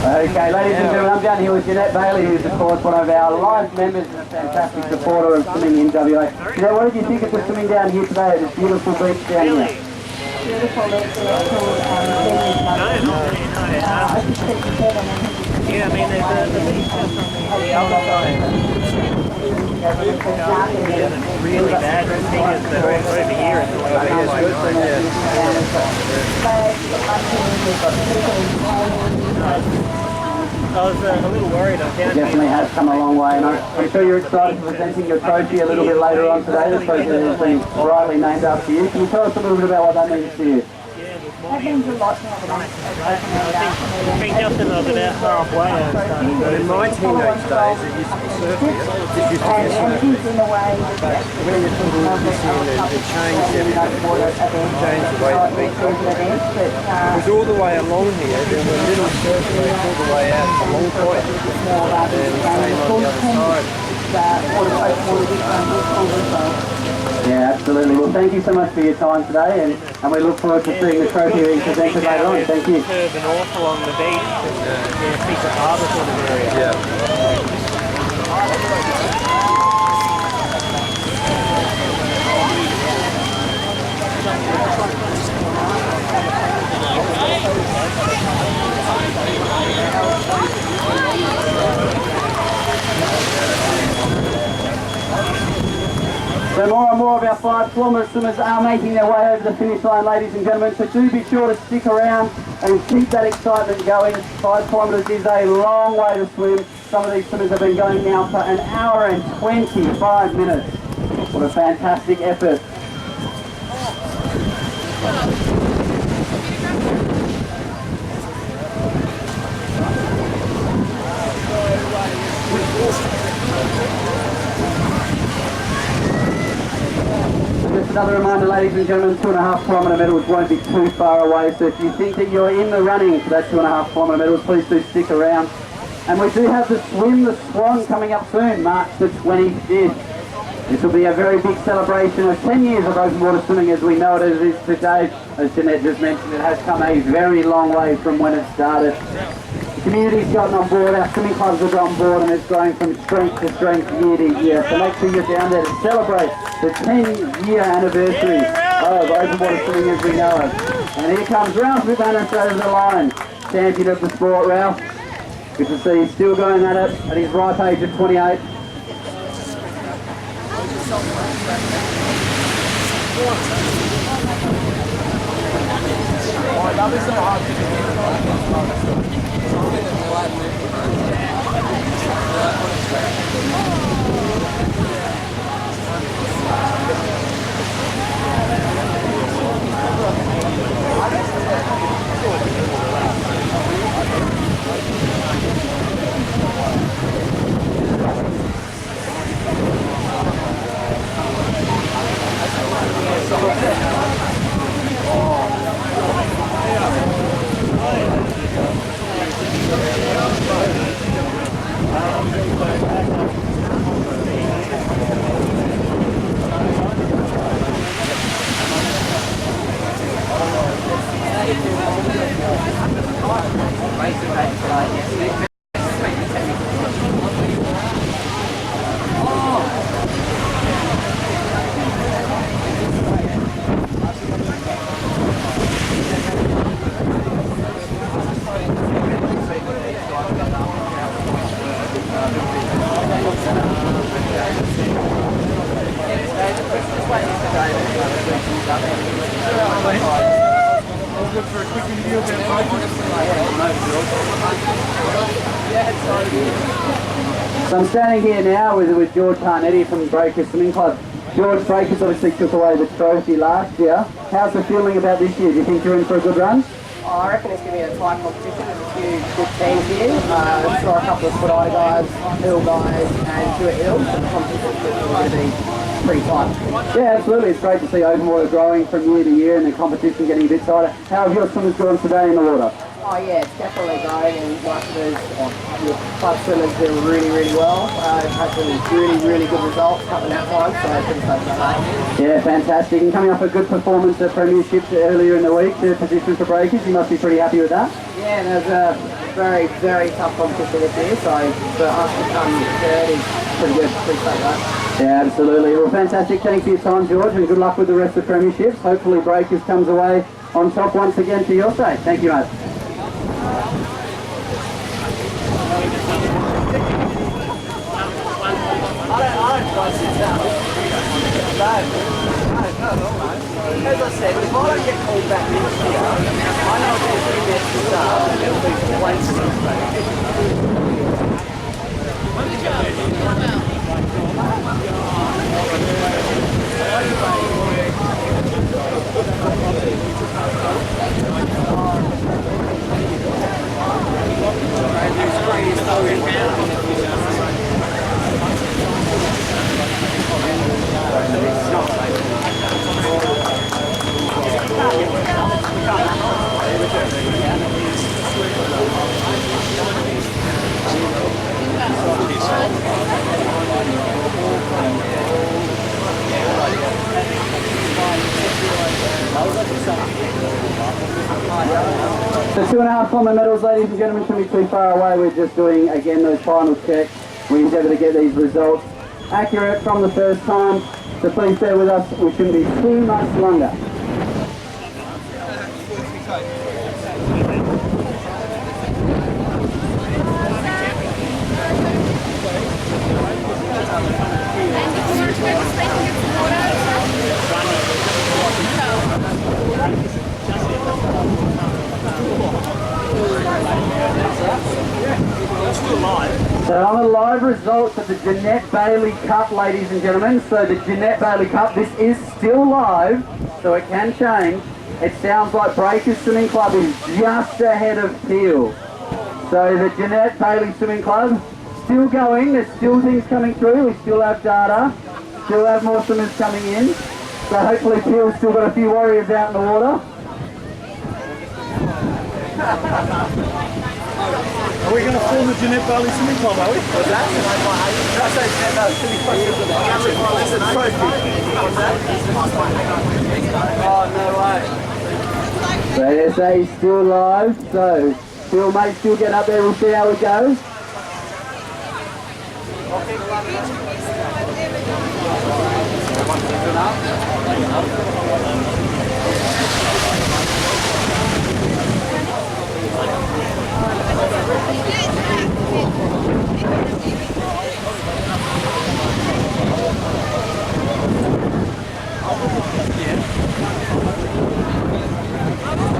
Okay, ladies and gentlemen, I'm down here with Jeanette Bailey, who's of course one of our live members and a fantastic supporter of swimming in WA. Jeanette, what did you think of the swimming down here today at this beautiful beach down here? Beautiful, it's beautiful, Yeah, I mean, there's the beach just on the other side. Really bad fingers that are over here in the way. I was a little worried. It definitely has come a long way, and I'm sure you're excited for presenting your trophy a little bit later on today. The trophy has been rightly named after you. Can you tell us a little bit about what that means to you? That means a lot to have I think Justin was about halfway. In my teenage days, it used to be surfing. It used to be a surfing. But when you put all this in, it changed everything. It changed the way the beach operated. It was all the way along here. There were little surf tracks all the way out to Long Point. And same on the other side. Yeah, absolutely. Well, thank you so much for your time today, and we look forward to seeing the trophy being presented later on. Thank you. Curve north along the beach, yeah, piece of harbour sort of area. Yeah. So more and more of our 5 kilometre swimmers are making their way over the finish line, ladies and gentlemen, so do be sure to stick around and keep that excitement going. 5 kilometres is a long way to swim. Some of these swimmers have been going now for an hour and 25 minutes. What a fantastic effort. another reminder, ladies and gentlemen, 2.5 kilometre medals won't be too far away, so if you think that you're in the running for that 2.5 kilometre medals, please do stick around. And we do have the Swim the Swan coming up soon, March the 25th. This will be a very big celebration of 10 years of open water swimming as we know it as it is today. As Jeanette just mentioned, it has come a very long way from when it started. The community's gotten on board, our swimming clubs have got on board, and it's growing from strength to strength year to year. So make sure you're down there to celebrate the 10-year anniversary of open water swimming as we know it. And here comes Ralph McManus over the line, champion of the sport. Ralph, good to see you still going at it at his ripe age of 28. So I'm standing here now with George Harnetti from Breakers Swimming Club. George, Breakers obviously took away the trophy last year. How's the feeling about this year? Do you think you're in for a good run? I reckon it's going to be a tight competition. There's a few good teams here. Saw a couple of Spadai guys, Hill guys, and Stuart Hills. The competition's going to be pretty tight. Yeah, absolutely. It's great to see open water growing from year to year and the competition getting a bit tighter. How have your swimmers gone today in the water? Oh yeah, it's definitely going, and like your club swimmers do really, really well. They've had some really good results coming that time, so pretty close to that. Yeah, fantastic. And coming off a good performance at Premierships earlier in the week, the position for Breakers, you must be pretty happy with that? Yeah, there's a very tough competition this year, so for us to come third is pretty good, pretty close to that. Yeah, absolutely. Well, fantastic. Thanks for your time, George, and good luck with the rest of the Premierships. Hopefully Breakers comes away on top once again for your sake. Thank you, mate. As I said, if I don't get called back this year, I know there's a bit to start, it'll be The 2.5 kilometre medals, ladies and gentlemen, shouldn't be too far away. We're just doing, again, those final checks. We endeavour to get these results accurate from the first time. So please bear with us. We shouldn't be too much longer. So on the live results of the Jeanette Bailey Cup, ladies and gentlemen. So the Jeanette Bailey Cup, this is still live, so it can change. It sounds like Breakers Swimming Club is just ahead of Peel. So the Jeanette Bailey Swimming Club, still going, there's still things coming through, we still have data, still have more swimmers coming in. So hopefully Phil's still got a few warriors out in the water. Are we going to form the Jeanette Valley Swimming Club, are we? What's that? Oh, no way. So SA is still live, so Phil may still get up there, we'll see how it goes.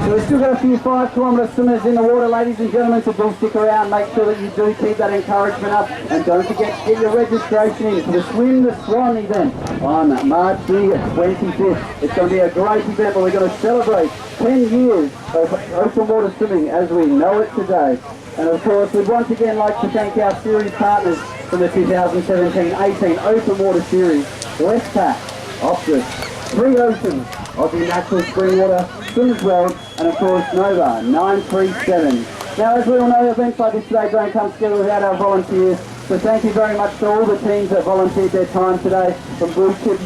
So we've still got a few 5 kilometre swimmers in the water, ladies and gentlemen, so do stick around, make sure that you do keep that encouragement up, and don't forget to get your registration in for the Swim the Swan event on March the 25th. It's going to be a great event where we're going to celebrate 10 years of open water swimming as we know it today. And of course, we'd once again like to thank our series partners from the 2017-18 Open Water Series, Westpac, Optus, Three Oceans, Aussie Natural Spring Water, Swimmers World, and of course Nova 937. Now, as we all know, events like this today don't come together without our volunteers, so thank you very much to all the teams that volunteered their time today, from Blue Chip,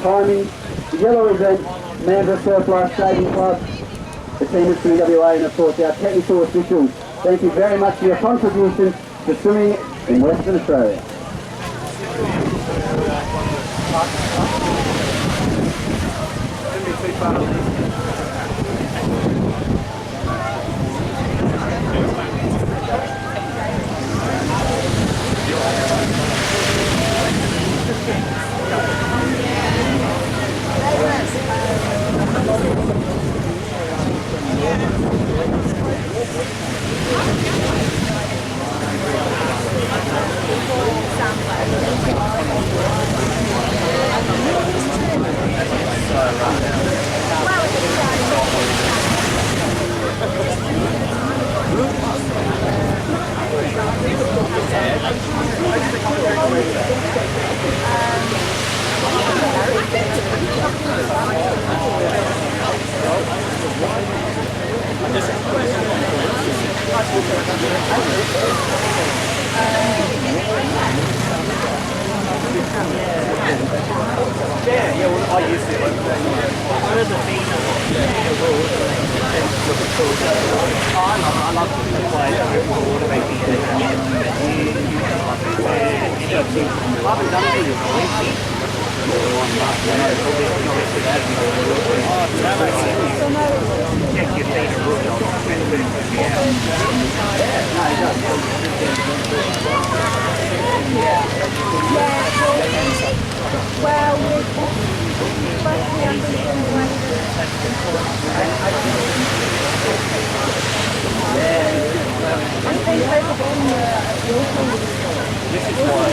Timing, the Yellow Event, Mandurah Surf Life Saving Club, the team at Swimming WA, and of course our technical officials. Thank you very much for your contribution to swimming in Western Australia. Yeah, well, I used to. What is the thing? I love to play water making it. I haven't done it in Well, this is more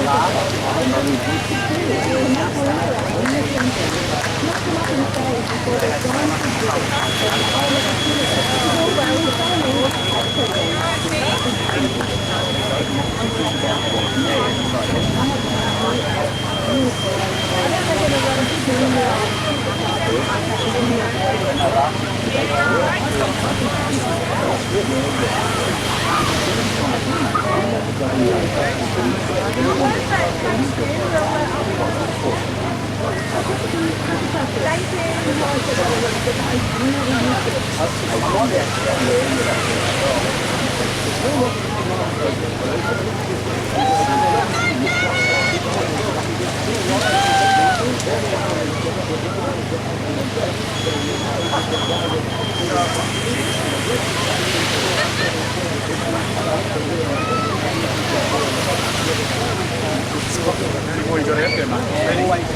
Before you got out there, mate. Always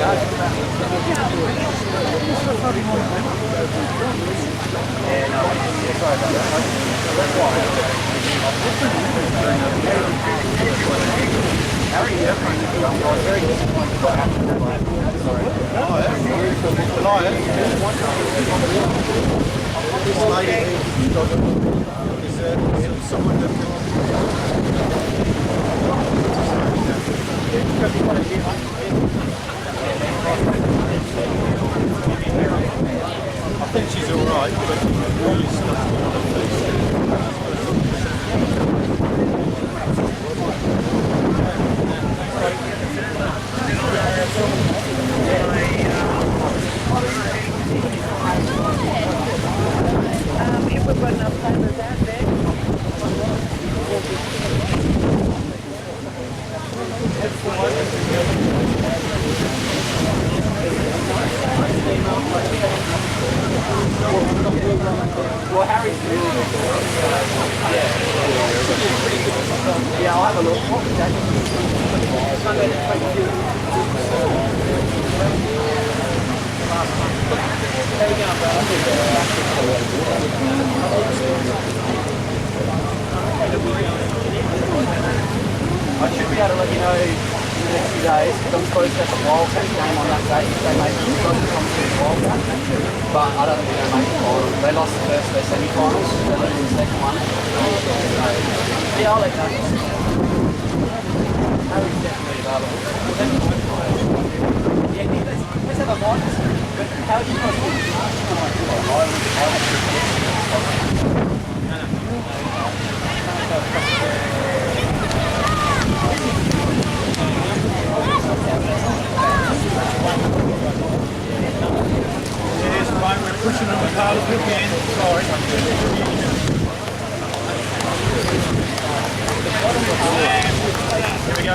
This lady is someone that can think she's alright, but really stuck on her If we've got enough papers out there. Well, Harry's really good. Yeah, I'll have a look. What was that? Sunday the 22nd. How you going, brother? I should be able to let you know in the next few days, because I'm supposed to have a Wildcat game on that day. They made it supposed to come to the Wildcat, but I don't think they're going to make the final. They lost the first of their semi-finals, they're losing the second one. Yeah, I'll let you know. Harry's definitely available. Yeah, let's have a minus. But how do you guys do Yes, mate, we're pushing them as hard as we can. Sorry. Here we go.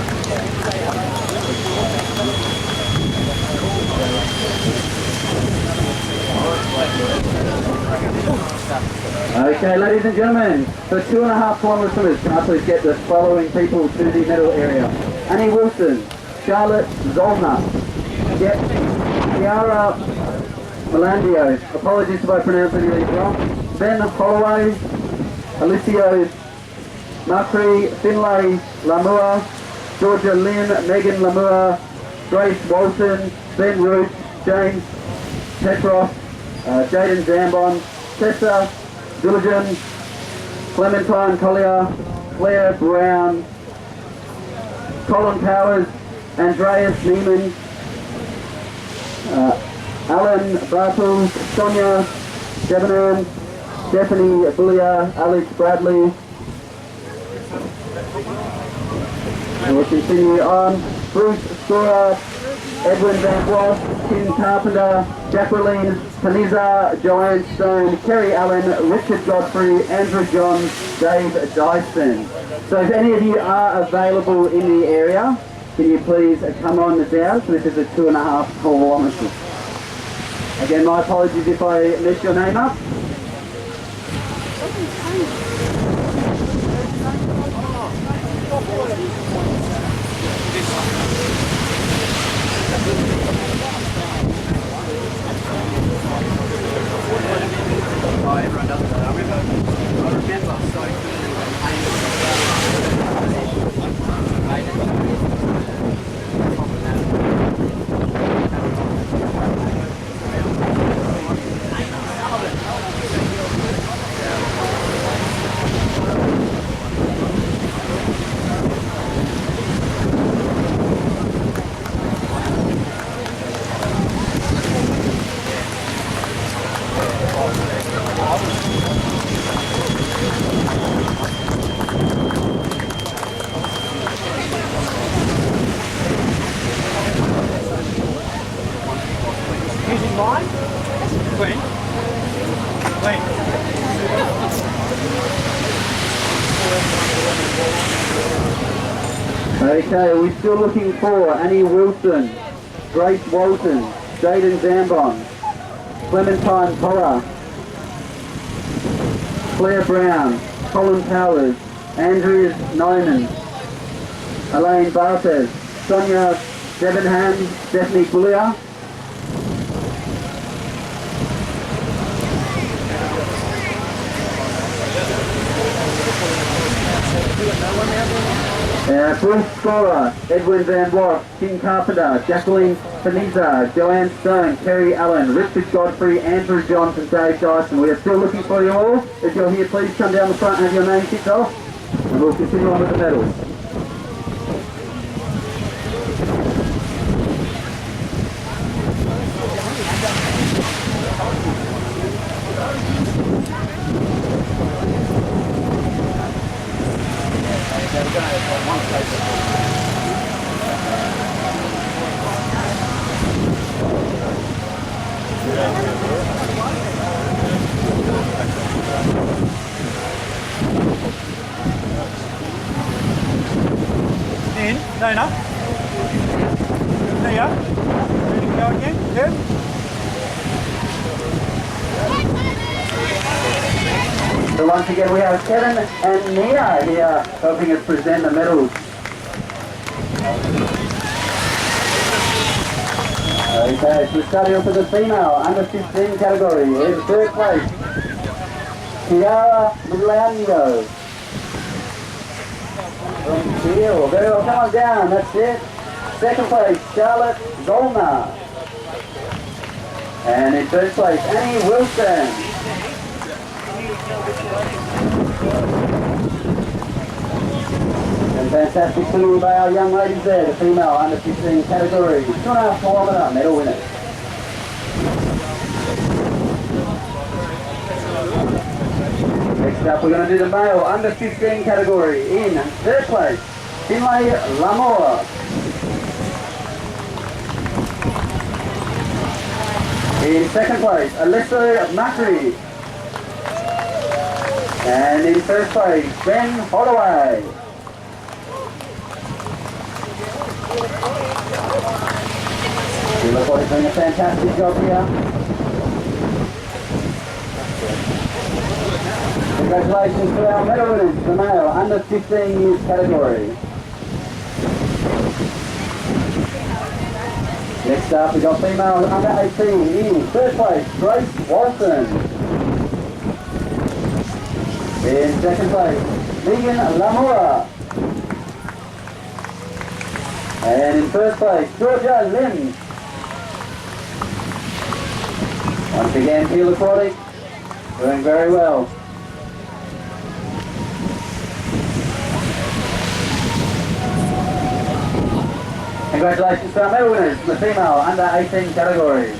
Okay, ladies and gentlemen, for 2.5 kilometre swimmers, can I please get the following people to the medal area? Annie Wilson, Charlotte Zollner, Ciara Melandio, apologies if I pronounce any of these wrong, Ben Holloway, Alicio Macri, Finlay Lamua, Georgia Lynn, Megan Lamua, Grace Walton, Ben Root, James Petroff, Jaden Zambon, Tessa Diligent, Clementine Collier, Claire Brown, Colin Powers, Andreas Neiman, Alan Bartels, Sonia Devanan, Stephanie Bullier, Alex Bradley. And we'll continue on. Bruce Scorer, Edwin Van Bloss, Tim Carpenter, Jacqueline Paniza, Joanne Stone, Kerry Allen, Richard Godfrey, Andrew John, Dave Dyson. So if any of you are available in the area, can you please come on down? So this is a 2.5 kilometres. Again, my apologies if I messed your name up. Everyone does it. I remember so Using mine? Clean. Clean. Okay, we're still looking for Annie Wilson, Grace Walton, Jaden Zambon, Clementine Collar, Claire Brown, Colin Powers, Andreas Neumann, Elaine Barthez, Sonia Debenham, Stephanie Bullier, Bruce Scorer, Edwin Van Block, Tim Carpenter, Jacqueline Paniza, Joanne Stone, Kerry Allen, Richard Godfrey, Andrew Johns and Dave Dyson. We are still looking for you all. If you're here, please come down the front and have your name kicked off, and we'll continue on with the medals. Dana? There you are. Ready to go again? Good? So once again we have Kevin and Nia here helping us present the medals. Okay, so we're starting off with the female under 15 category. In third place, Kiara Milano. From Teal, very well, come on down, that's it. Second place, Charlotte Zollner. And in third place, Annie Wilson. And fantastic swimming by our young ladies there, the female under 15 category. 2.5 kilometre medal winners. Next up we're going to do the male under 15 category. In third place, Finlay Lamour. In second place, Alyssa Macri. And in first place, Ben Holloway. You look like he's doing a fantastic job here. Congratulations to our medal winners, the male under 15 years category. Next up we got female under 18 in third place, Grace Walton. In second place, Megan Lamour. And in first place, Georgia Lynn. Once again, Peel Aquatic, doing very well. Congratulations to our medal winners, the female under 18 category.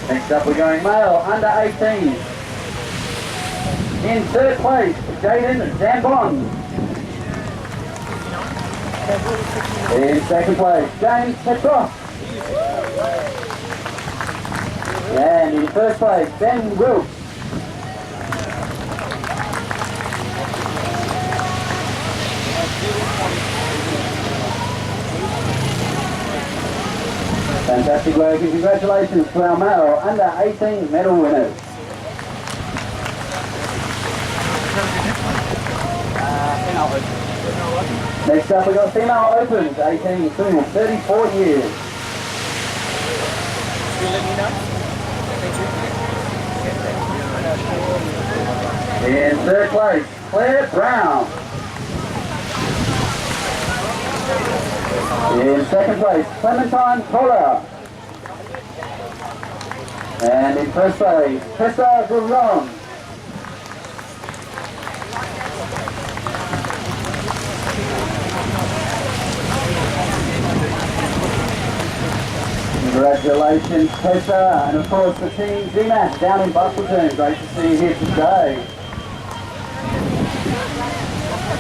Next up we're going male under 18. In third place, Jaden Zambon. In second place, James Petroff. And in first place, Ben Wilkes. Fantastic work and congratulations to our male under 18 medal winners. Next up we've got female opens, 18 to 34 years. In third place, Claire Brown. In second place, Clementine Toller. And in first place, Tessa Gouron. Congratulations, Tessa, and of course the team GMAT down in Bustleton. Great to see you here today.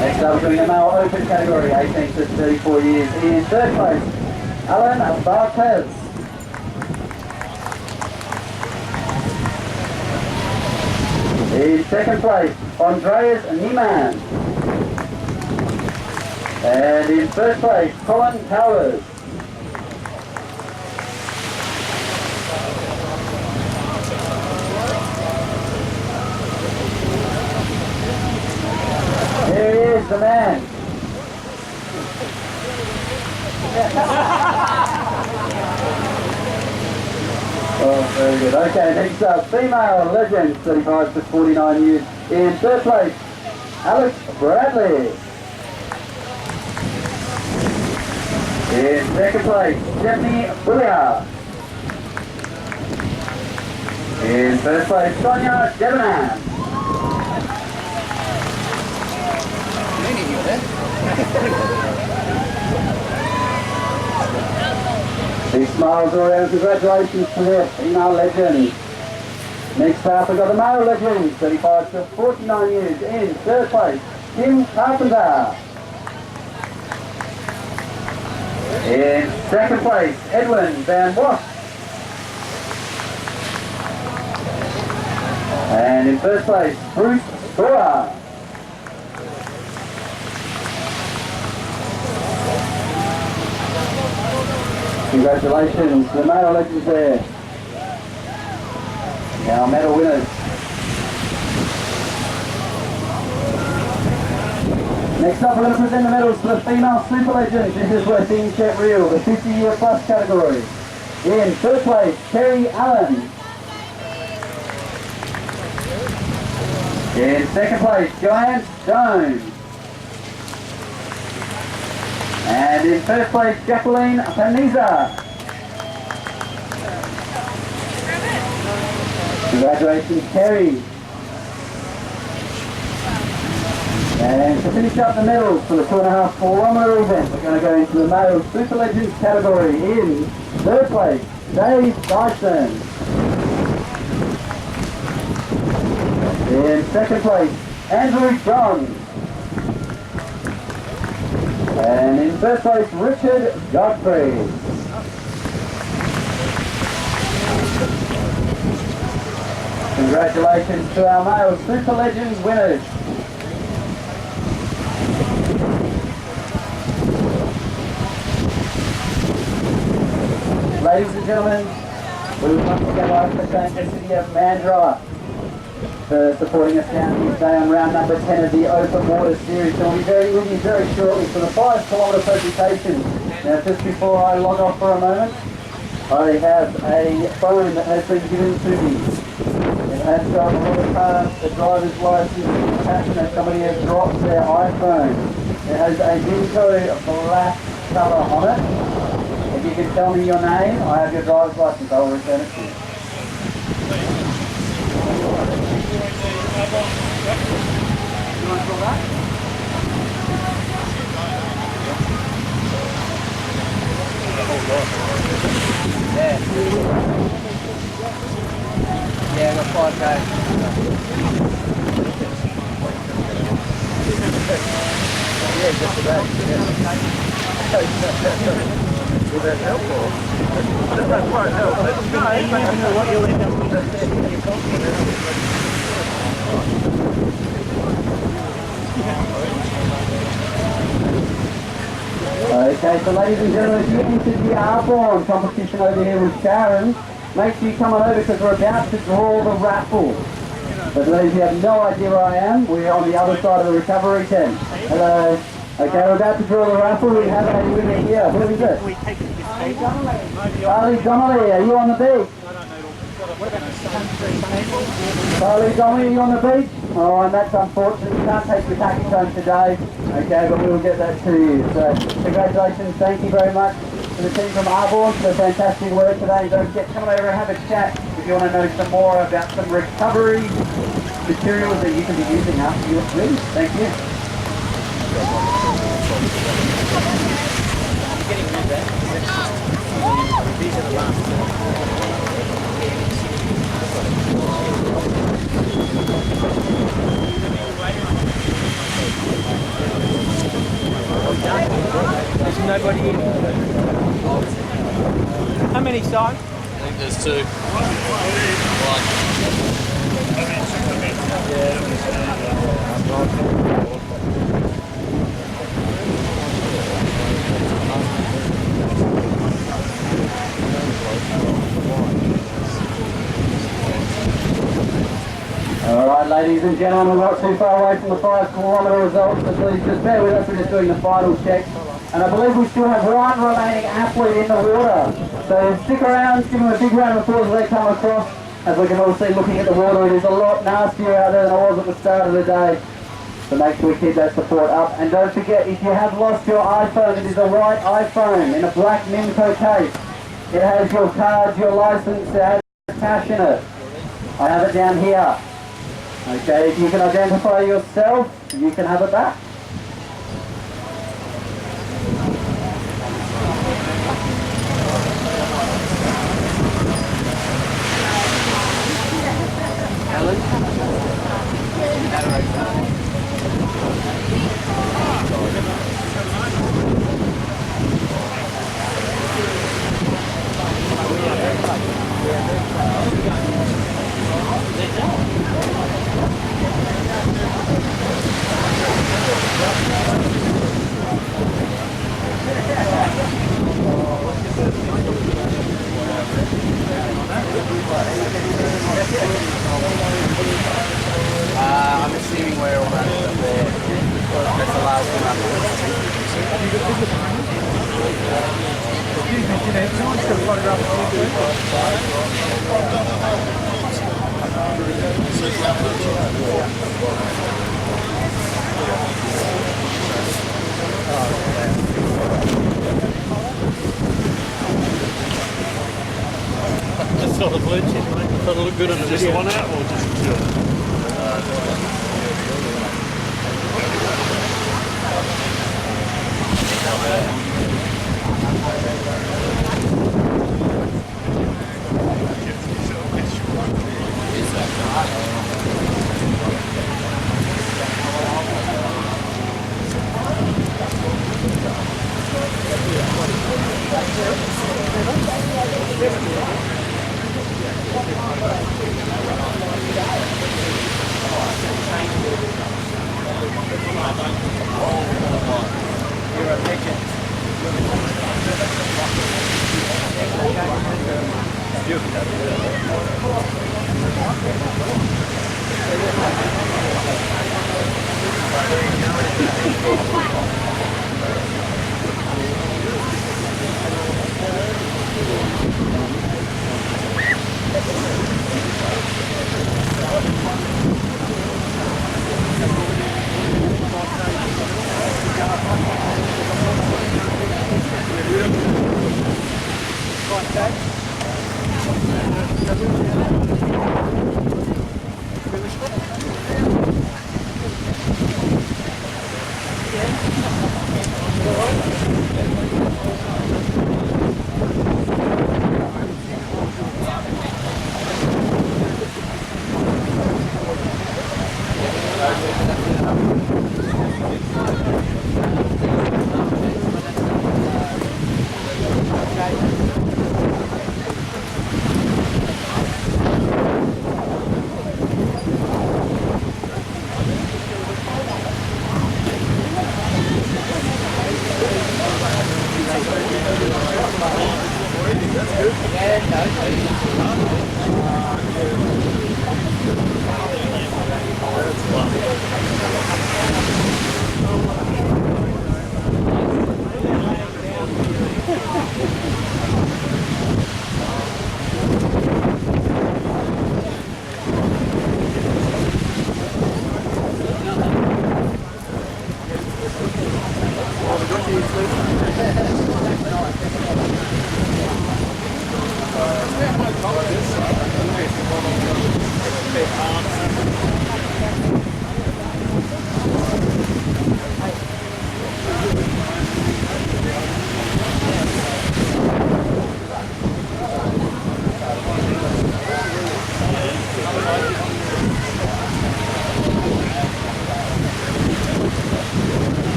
Next up, we're doing the male open category, 18 to 34 years. In third place, Alan Barthez. In second place, Andreas Niemann. And in third place, Colin Towers. There he is, the man. Oh, very good. Okay, next up, female legend, 35 to 49 years. In third place, Alex Bradley. In second place, Stephanie Bullier. In first place, Sonia Debenham. Big smiles all around. Congratulations to the female legend. Next up we've got the male legend, 35 to 49 years. In third place, Tim Carpenter. In second place, Edwin Van Wass. And in first place, Bruce Storer. Congratulations, the male legends there. Our medal winners. Next up, we're going to present the medals to the female super legends. This is where things get real, the 50-year plus category. In third place, Terry Allen. In second place, Giant Stone. And in third place, Jacqueline Paniza. Congratulations, Terry. And to finish up the medals for the 2.5 kilometre event, we're going to go into the male super legends category. In third place, Dave Dyson. In second place, Andrew John. And in first place, Richard Godfrey. Congratulations to our male super legends winners. Ladies and gentlemen, we would once again like to thank the City of Mandurah for supporting us down here today on round number 10 of the Open Water Series. So we'll be with you very shortly for the 5 kilometre presentation. Now just before I log off for a moment, I have a phone that has been given to me. It has got a lot of cards, a driver's license, passionate, somebody has dropped their iPhone. It has a Vinco black colour on it. If you can tell me your name, I have your driver's license, I will return it to you. You want to call that? Yeah. Yeah, I got 5 days. Yeah, just about. Will that help or? That won't help. No, you never know what you'll end up with. Okay, so ladies and gentlemen, if you entered the Arborn competition over here with Sharon, make sure you come on over because we're about to draw the raffle. But ladies, you have no idea where I am. We're on the other side of the recovery tent. Hello. Okay, we're about to draw the raffle. We have a winner here. Who is it? Charlie Donnelly, are you on the beach? Charlie Donnelly, are you on the beach? Oh, and that's unfortunate. You can't take your package home today. Okay, but we will get that to you. So, congratulations. Thank you very much to the team from Arborn for the fantastic work today. Don't forget to come over and have a chat if you want to know some more about some recovery materials that you can be using after your swim. Thank you. There's nobody in. How many, Si? I think there's 2. Alright, ladies and gentlemen, we're not too far away from the 5 kilometre results, so please just bear with us, we're just doing the final check. And I believe we still have one remaining athlete in the water. So stick around, give them a big round of applause as they come across. As we can all see looking at the water, it is a lot nastier out there than it was at the start of the day. So make sure we keep that support up. And don't forget, if you have lost your iPhone, it is a white iPhone in a black Mimco case. It has your cards, your license, it has cash in it. I have it down here. Okay, if you can identify yourself, you can have it back. Just saw the blue chip, mate. Thought it looked good on the video. One out or just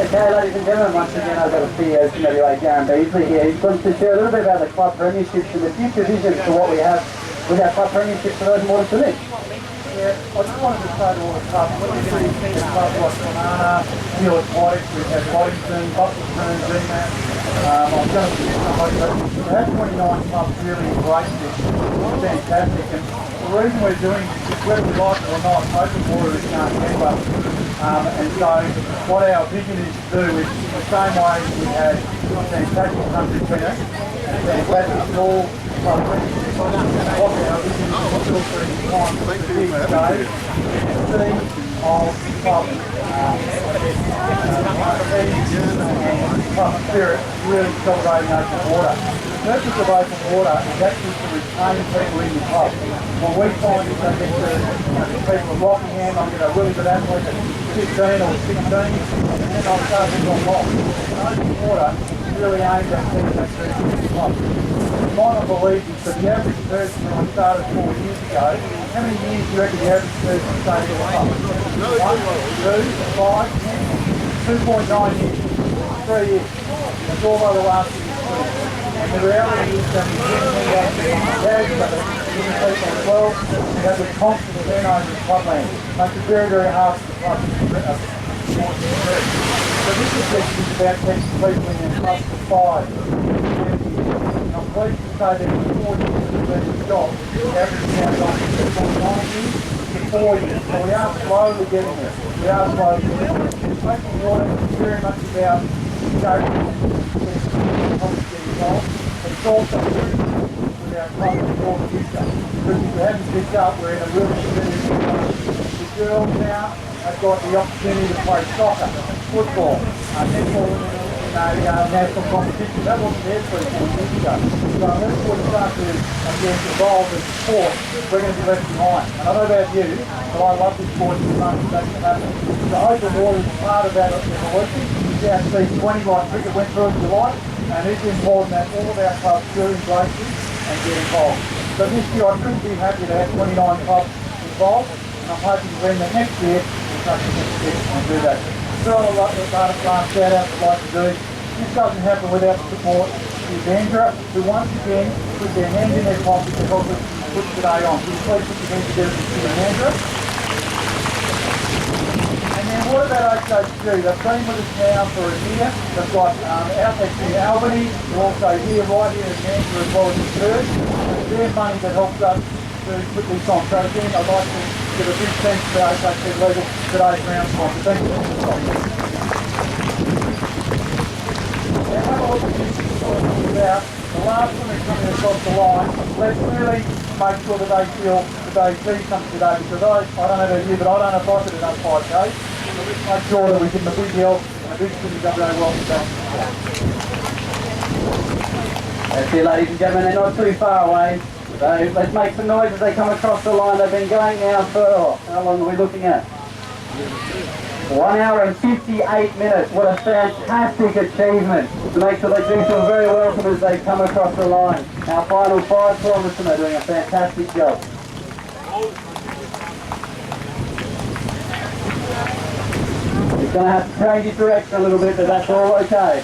Okay, ladies and gentlemen, once again I've got a CEO from WA, Darren Beasley here. He's going to share a little bit about the club premierships and the future visions for what we have with our club premierships for those more to live. Yeah, I just wanted to say to all the clubs, when you see clubs like Banana, Hill Aquatics, we've had Boddington, Buckleton, GMAT, I've just had 29 clubs really embrace this. It's fantastic, and the reason we're doing this is whether we like it or not, open water is can't keep up. And so what our vision is to do is the same way we had fantastic country tennis, fantastic school, what our vision is to do for each time to the big stage, see of club club spirit really celebrating open water. The purpose of open water is actually to retain people in the club. What we find is they get to people at Rockingham, I get a really good athlete at 15 or 16, and then I'll start to go off. Open water really aimed at keeping that 350 club. You might not believe this, but the average person when I started 4 years ago, how many years do you reckon the average person stayed at the club? 1, 2, 5, 10, 2.9 years, 3 years. That's all over the last year. And the reality is that we didn't out to but giving people as well, we have the constant turnover in clubland. Makes it very, very hard for the club to so this section is about taking people in their clubs for 5 and I'm pleased to say that in 4 years we've been in the job, the average now is on 2.9 years to 4 years. So we are slowly getting there. We are slowly getting there. Making water is very much about safety and getting involved, but it's also with our club for the future. Because if we haven't picked up, we're in a really serious situation. The girls now have got the opportunity to play soccer, football, netball in a national competition. That wasn't there 3 or 4 years ago. So unless we start to get involved in sport, we're going to be left behind. And I don't know about you, but I love this sport so much that can happen. The open water is part of that evolution. You have to see 20 like cricket went through in July, and it's important that all of our clubs do embrace this and get involved. So this year I couldn't be happy to have 29 clubs involved, and I'm hoping to bring the next year we'll take the next step and do that. So a lot of data plant shout out would like to do. This doesn't happen without the support of Mandurah, who once again put their hand in their pocket to help us put today on. Can you please put your hands together for Mandurah? And then what about HHG? They've been with us now for a year. They've got outlets in Albany, they're also here, right here in Mandurah as well as in Perth. It's their money that helps us to put this on. So again, I'd like to give a big thanks to HHG Legal today's round sponsor. Thank you. Now have a look at this about the last one that's coming across the line. Let's really make sure that they feel that they see something today, because I don't know about you, but I don't know if I could have done 5K. So let's make sure that we give them a big deal and a big Swimming WA welcome back. That's it, ladies and gentlemen, they're not too far away. So let's make some noise as they come across the line. They've been going now for, how long are we looking at? 1 hour and 58 minutes. What a fantastic achievement. To make sure they do feel very welcome as they come across the line. Our final 5 kilometres and they're doing a fantastic job. You're going to have to change your direction a little bit, but that's all okay.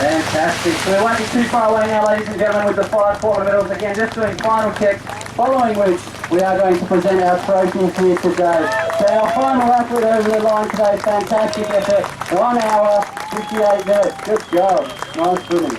Fantastic. So we won't be too far away now, ladies and gentlemen, with the 5 quarter medals. Again, just doing final checks, following which we are going to present our trophies here today. So our final athlete over the line today, fantastic effort, 1 hour, 58 minutes. Good job. Nice swimming.